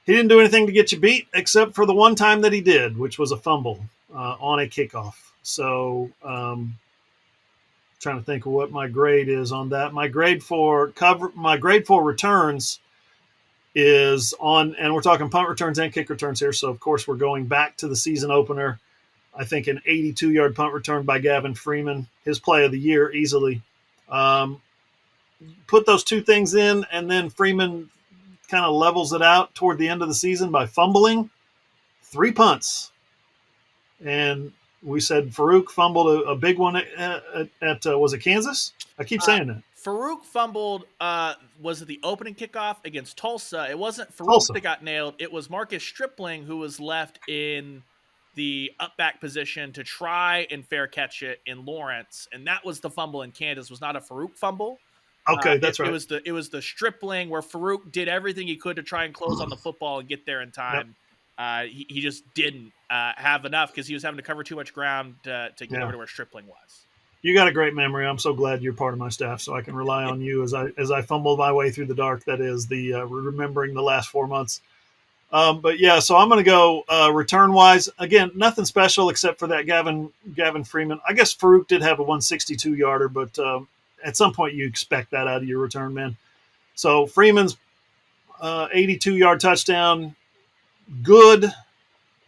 do anything to get you beat except for the one time that he did, which was a fumble on a kickoff. So trying to think of what my grade is on that. My grade for returns is on, and we're talking punt returns and kick returns here. So of course we're going back to the season opener. I think an 82-yard punt return by Gavin Freeman, his play of the year easily. Put those two things in, and then Freeman kind of levels it out toward the end of the season by fumbling 3 punts. And we said Farouk fumbled a big one at was it Kansas? I keep saying that. Farouk fumbled, was it the opening kickoff against Tulsa? It wasn't Farouk Tulsa that got nailed. It was Marcus Stripling who was left in the up back position to try and fair catch it in Lawrence. And that was the fumble in Kansas, was not a Farouk fumble. Okay, that's right. It was the Stripling where Farouk did everything he could to try and close on the football and get there in time. Yep. He just didn't have enough because he was having to cover too much ground to get over to where Stripling was. You got a great memory. I'm so glad you're part of my staff, so I can rely on you as I fumble my way through the dark. That is the remembering the last 4 months. But yeah, so I'm going to go return wise. Again, nothing special except for that Gavin Freeman. I guess Farouk did have a 162 yarder, but at some point you expect that out of your return man. So Freeman's 82-yard touchdown, good.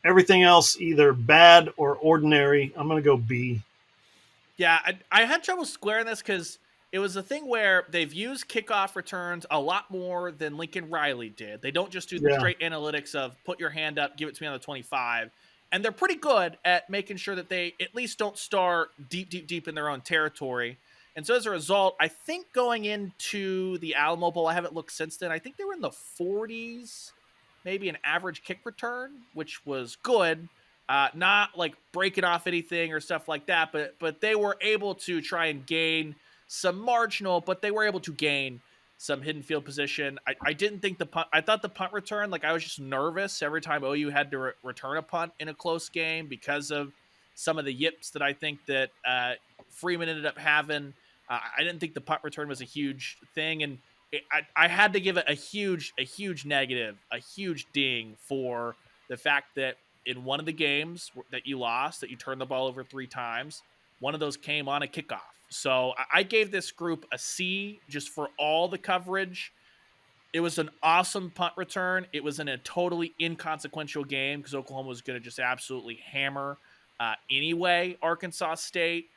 Everything else either bad or ordinary. I'm going to go B. Yeah, I had trouble squaring this because it was a thing where they've used kickoff returns a lot more than Lincoln Riley did. They don't just do the straight analytics of put your hand up, give it to me on the 25. And they're pretty good at making sure that they at least don't start deep in their own territory. And so as a result, I think going into the Alamo Bowl, I haven't looked since then, I think they were in the 40s, maybe an average kick return, which was good. Not like breaking off anything or stuff like that, but they were able to try and gain some marginal, but they were able to gain some hidden field position. I didn't think I thought the punt return, like I was just nervous every time OU had to return a punt in a close game because of some of the yips that I think that Freeman ended up having. I didn't think the punt return was a huge thing. And I had to give it a huge negative, a huge ding for the fact that in one of the games that you lost, that you turned the ball over 3 times, one of those came on a kickoff. So I gave this group a C just for all the coverage. It was an awesome punt return. It was in a totally inconsequential game because Oklahoma was going to just absolutely hammer anyway Arkansas State.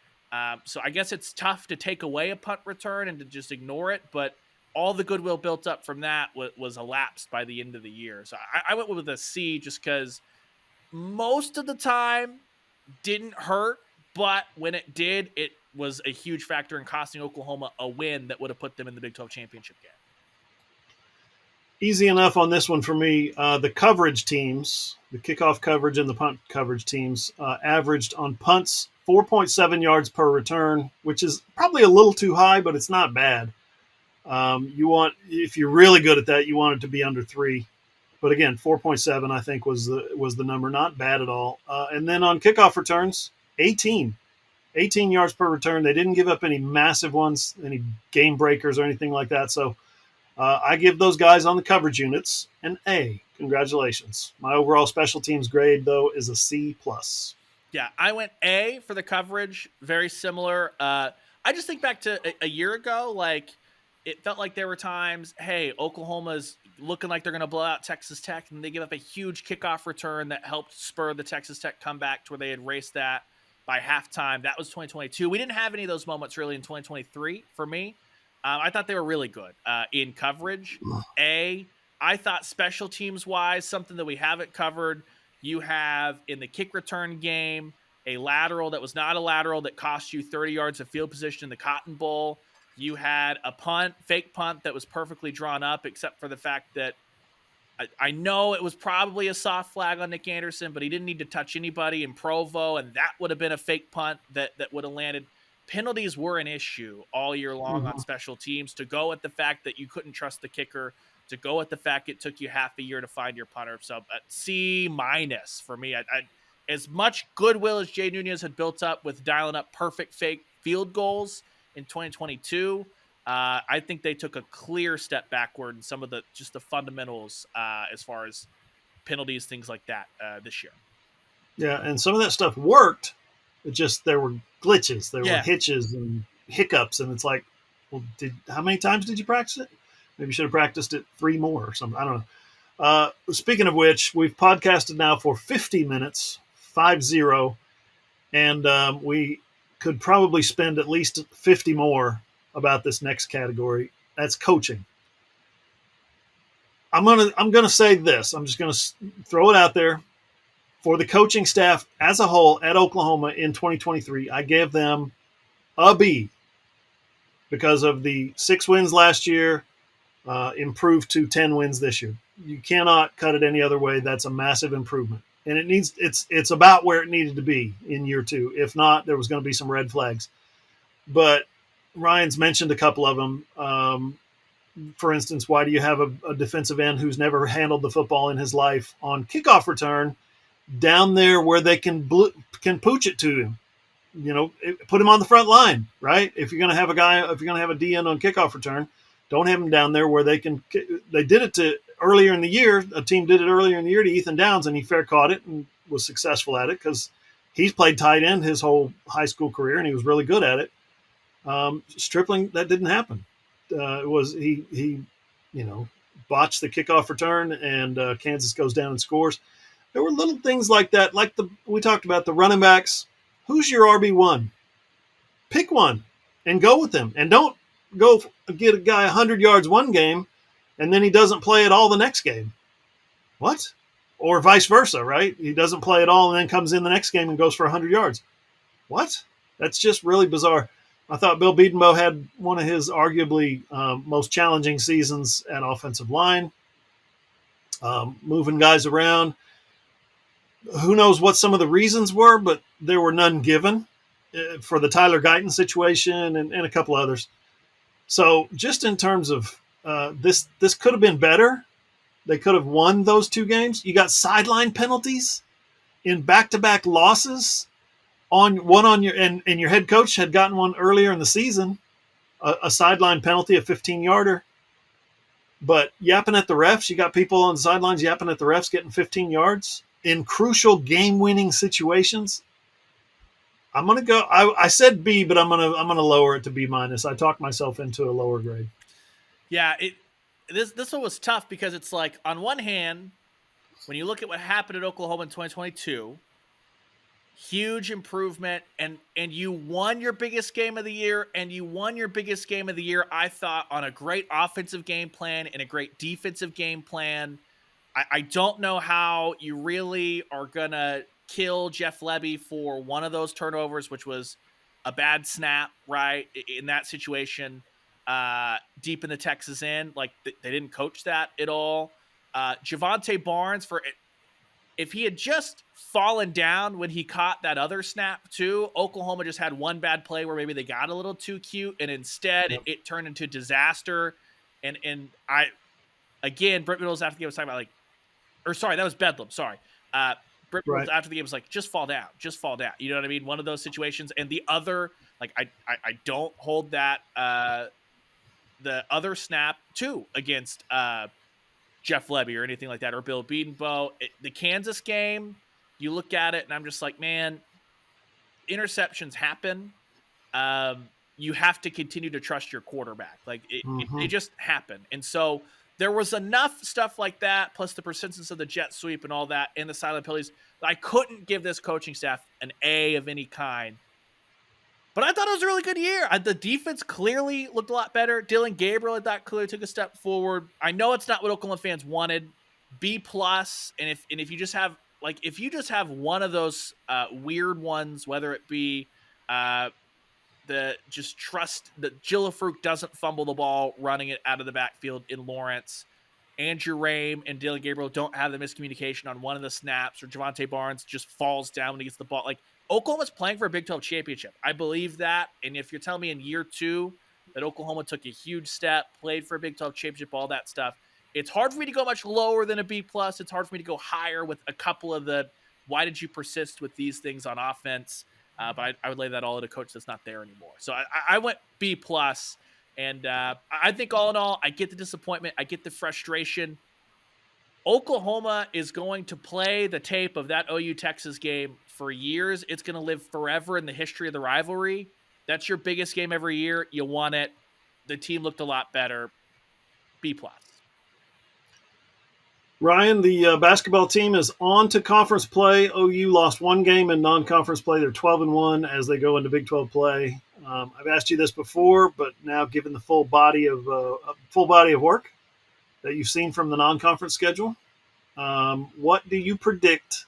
So I guess it's tough to take away a punt return and to just ignore it, but all the goodwill built up from that was elapsed by the end of the year. So I went with a C just because most of the time didn't hurt, but when it did, it was a huge factor in costing Oklahoma a win that would have put them in the Big 12 championship game. Easy enough on this one for me. The coverage teams, the kickoff coverage and the punt coverage teams averaged on punts 4.7 yards per return, which is probably a little too high, but it's not bad. If you're really good at that, you want it to be under 3. But again, 4.7 I think was the number, not bad at all. And then on kickoff returns, 18 yards per return. They didn't give up any massive ones, any game breakers or anything like that. So I give those guys on the coverage units an A. Congratulations. My overall special teams grade, though, is a C+. Yeah, I went A for the coverage. Very similar. I just think back to a year ago, like it felt like there were times, hey, Oklahoma's looking like they're going to blow out Texas Tech, and they give up a huge kickoff return that helped spur the Texas Tech comeback to where they had raced that by halftime. That was 2022. We didn't have any of those moments really in 2023 for me. I thought they were really good in coverage. I thought special teams wise, something that we haven't covered, you have in the kick return game, a lateral that was not a lateral that cost you 30 yards of field position in the Cotton Bowl. You had a fake punt that was perfectly drawn up, except for the fact that I know it was probably a soft flag on Nick Anderson, but he didn't need to touch anybody in Provo, and that would have been a fake punt that would have landed. Penalties were an issue all year long on special teams, to go at the fact that you couldn't trust the kicker, to go at the fact it took you half a year to find your punter. So C- for me. As much goodwill as Jay Nunez had built up with dialing up perfect fake field goals in 2022, I think they took a clear step backward in some of the fundamentals as far as penalties, things like that this year. Yeah, and some of that stuff worked. It just there were glitches, there were hitches and hiccups, and it's like, well, how many times did you practice it? Maybe you should have practiced it 3 more or something. I don't know. Speaking of which, we've podcasted now for 50 minutes, 50, and we could probably spend at least 50 more about this next category. That's coaching. I'm gonna say this. I'm just gonna throw it out there. For the coaching staff as a whole at Oklahoma in 2023, I gave them a B because of the 6 wins last year, improved to 10 wins this year. You cannot cut it any other way. That's a massive improvement, and it's about where it needed to be in year 2. If not, there was going to be some red flags. But Ryan's mentioned a couple of them. For instance, why do you have a defensive end who's never handled the football in his life on kickoff return down there where they can pooch it to him? Put him on the front line, right? If you're going to have a DN on kickoff return, don't have him down there where they can. They did it to earlier in the year. A team did it earlier in the year to Ethan Downs, and he fair caught it and was successful at it because he's played tight end his whole high school career, and he was really good at it. Stripling, that didn't happen. It was he botched the kickoff return, and Kansas goes down and scores. There were little things like that, like we talked about the running backs. Who's your RB1? Pick one and go with him, and don't go get a guy 100 yards one game, and then he doesn't play at all the next game. What? Or vice versa, right? He doesn't play at all and then comes in the next game and goes for 100 yards. What? That's just really bizarre. I thought Bill Bedenbaugh had one of his arguably most challenging seasons at offensive line, moving guys around. Who knows what some of the reasons were, but there were none given for the Tyler Guyton situation and a couple others. So just in terms of this could have been better. They could have won those 2 games. You got sideline penalties in back-to-back losses. And your head coach had gotten one earlier in the season, a sideline penalty, a 15-yarder. But yapping at the refs, you got people on the sidelines yapping at the refs, getting 15 yards in crucial game-winning situations. I'm gonna go. I said B, but I'm gonna lower it to B-. I talked myself into a lower grade. Yeah, this one was tough because it's like, on one hand, when you look at what happened at Oklahoma in 2022. Huge improvement, and you won your biggest game of the year, I thought, on a great offensive game plan and a great defensive game plan. I don't know how you really are going to kill Jeff Lebby for one of those turnovers, which was a bad snap, right, in that situation, deep in the Texas end. Like, they didn't coach that at all. Javonte Barnes, if he had just fallen down when he caught that other snap too, Oklahoma just had one bad play where maybe they got a little too cute, and instead it turned into disaster. And Britt Middles after the game was talking about that was Bedlam. Sorry. Britt Middles after the game was like, just fall down. You know what I mean? One of those situations. And the other, I don't hold that, the other snap too against, Jeff Lebby or anything like that, or Bill Bedenbaugh. The Kansas game, you look at it, and I'm just like, man, interceptions happen. you have to continue to trust your quarterback. Like they Mm-hmm. just happen. And so there was enough stuff like that, plus the persistence of the jet sweep and all that, and the silent penalties, that I couldn't give this coaching staff an A of any kind. But I thought it was a really good year. The defense clearly looked a lot better. Dylan Gabriel, I thought, clearly took a step forward. I know it's not what Oklahoma fans wanted. B plus, and if you just have one of those weird ones, whether it be the just trust that Gillifruit doesn't fumble the ball running it out of the backfield in Lawrence, Andrew Rame and Dylan Gabriel don't have the miscommunication on one of the snaps, or Javante Barnes just falls down when he gets the ball. Like, Oklahoma's playing for a Big 12 championship. I believe that. And if you're telling me in year 2 that Oklahoma took a huge step, played for a Big 12 championship, all that stuff, it's hard for me to go much lower than a B plus. It's hard for me to go higher with a couple of the why did you persist with these things on offense. But I would lay that all at a coach that's not there anymore. So I went B plus. And I think all in all, I get the disappointment. I get the frustration. Oklahoma is going to play the tape of that OU-Texas game for years. It's going to live forever in the history of the rivalry. That's your biggest game every year. You won it. The team looked a lot better. B plus. Ryan, the basketball team is on to conference play. OU lost one game in non-conference play. They're 12-1 as they go into Big 12 play. I've asked you this before, but now given the full body of work that you've seen from the non-conference schedule, what do you predict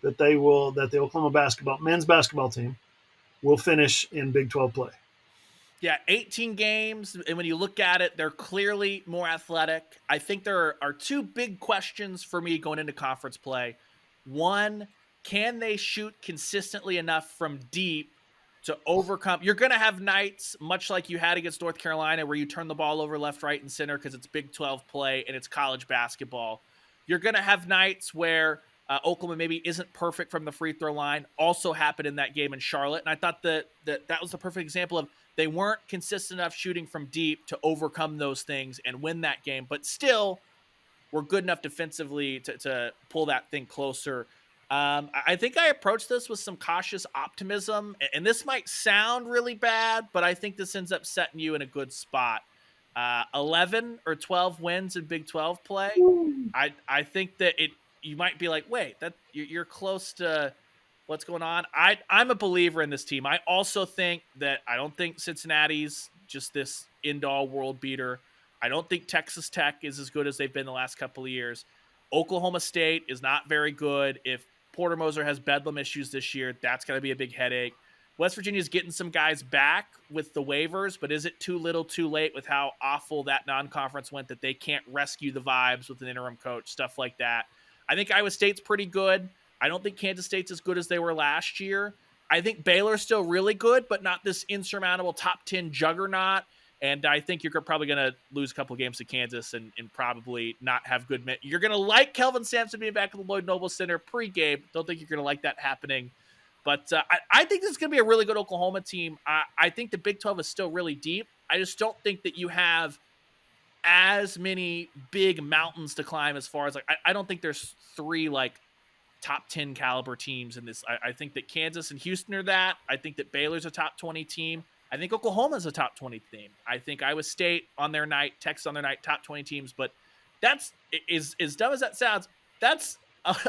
that the Oklahoma men's basketball team will finish in Big 12 play? Yeah, 18 games, and when you look at it, they're clearly more athletic. I think there are 2 big questions for me going into conference play. One, can they shoot consistently enough from deep to overcome? You're going to have nights, much like you had against North Carolina, where you turn the ball over left, right, and center because it's Big 12 play and it's college basketball. You're going to have nights where Oklahoma maybe isn't perfect from the free throw line. Also happened in that game in Charlotte, and I thought that was the perfect example of they weren't consistent enough shooting from deep to overcome those things and win that game, but still were good enough defensively to pull that thing closer. I think I approached this with some cautious optimism, and this might sound really bad, but I think this ends up setting you in a good spot. 11 or 12 wins in Big 12 play. I think that you might be like, wait, that you're close to what's going on. I'm a believer in this team. I also think that I don't think Cincinnati's just this end-all world beater. I don't think Texas Tech is as good as they've been the last couple of years. Oklahoma State is not very good. If Porter Moser has bedlam issues this year, that's going to be a big headache. West Virginia's getting some guys back with the waivers, but is it too little too late with how awful that non-conference went that they can't rescue the vibes with an interim coach, stuff like that? I think Iowa State's pretty good. I don't think Kansas State's as good as they were last year. I think Baylor's still really good, but not this insurmountable top 10 juggernaut. And I think you're probably going to lose a couple of games to Kansas and probably not have good – you're going to like Kelvin Sampson being back at the Lloyd Noble Center pregame. Don't think you're going to like that happening. But I think this is going to be a really good Oklahoma team. I think the Big 12 is still really deep. I just don't think that you have as many big mountains to climb as far as I don't think there's 3 top 10 caliber teams in this. I think that Kansas and Houston are that. I think that Baylor's a top 20 team. I think Oklahoma's a top 20 team. I think Iowa State on their night, Texas on their night, top 20 teams. But that's as dumb as that sounds. That's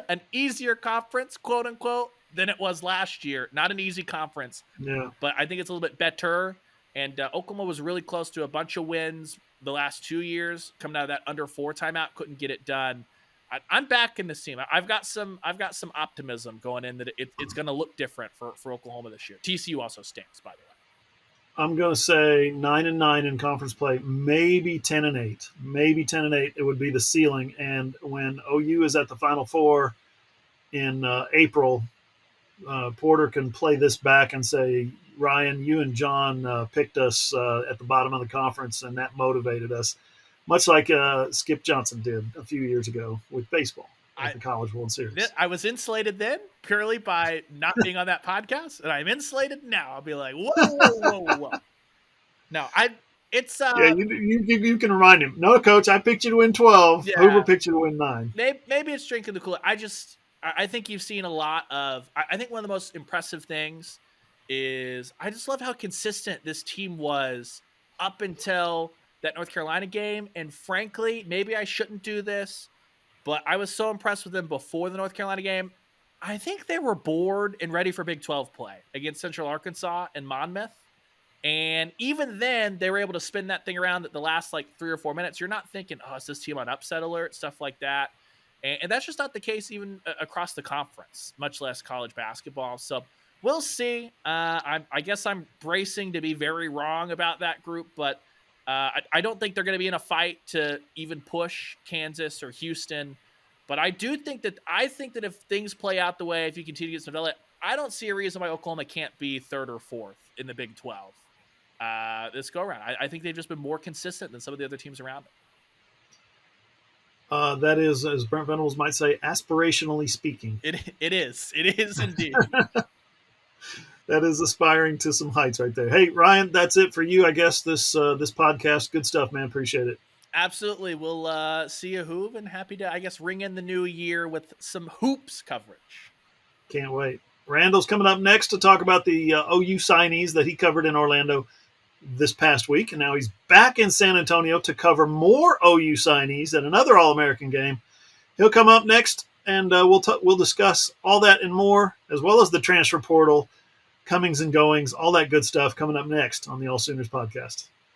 an easier conference, quote unquote, than it was last year. Not an easy conference. Yeah. But I think it's a little bit better. And Oklahoma was really close to a bunch of wins the last 2 years, coming out of that under 4 timeout, couldn't get it done. I'm back in this team. I've got some optimism going in that it's going to look different for Oklahoma this year. TCU also stinks, by the way. I'm going to say 9-9 in conference play, maybe 10-8. Maybe 10-8. It would be the ceiling. And when OU is at the Final Four in April, Porter can play this back and say, Ryan, you and John picked us at the bottom of the conference, and that motivated us, much like Skip Johnson did a few years ago with baseball at the College World Series. I was insulated then purely by not being on that podcast, and I'm insulated now. I'll be like, whoa. No, it's yeah, you can remind him. No, coach, I picked you to win 12. Yeah. Hoover picked you to win 9. Maybe it's drinking the Kool-Aid. I think you've seen a lot of. I think one of the most impressive things is I just love how consistent this team was up until that North Carolina game. And frankly, maybe I shouldn't do this, but I was so impressed with them before the North Carolina game. I think they were bored and ready for Big 12 play against Central Arkansas and Monmouth. And even then, they were able to spin that thing around at the last like 3 or 4 minutes. You're not thinking, oh, is this team on upset alert, stuff like that. And that's just not the case even across the conference, much less college basketball. So we'll see. I guess I'm bracing to be very wrong about that group, but I don't think they're going to be in a fight to even push Kansas or Houston. But I think that if things play out the way, if you continue to get Novella, I don't see a reason why Oklahoma can't be 3rd or 4th in the Big 12 this go around. I think they've just been more consistent than some of the other teams around them. That is, as Brent Venables might say, aspirationally speaking. It is indeed. That is aspiring to some heights right there. Hey, Ryan, that's it for you, I guess, this podcast. Good stuff, man. Appreciate it. Absolutely. We'll see you, Hoove, and happy to, I guess, ring in the new year with some hoops coverage. Can't wait. Randall's coming up next to talk about the OU signees that he covered in Orlando this past week, and now he's back in San Antonio to cover more OU signees at another All-American game. He'll come up next, and we'll discuss all that and more, as well as the transfer portal, comings and goings, all that good stuff coming up next on the AllSooners Podcast.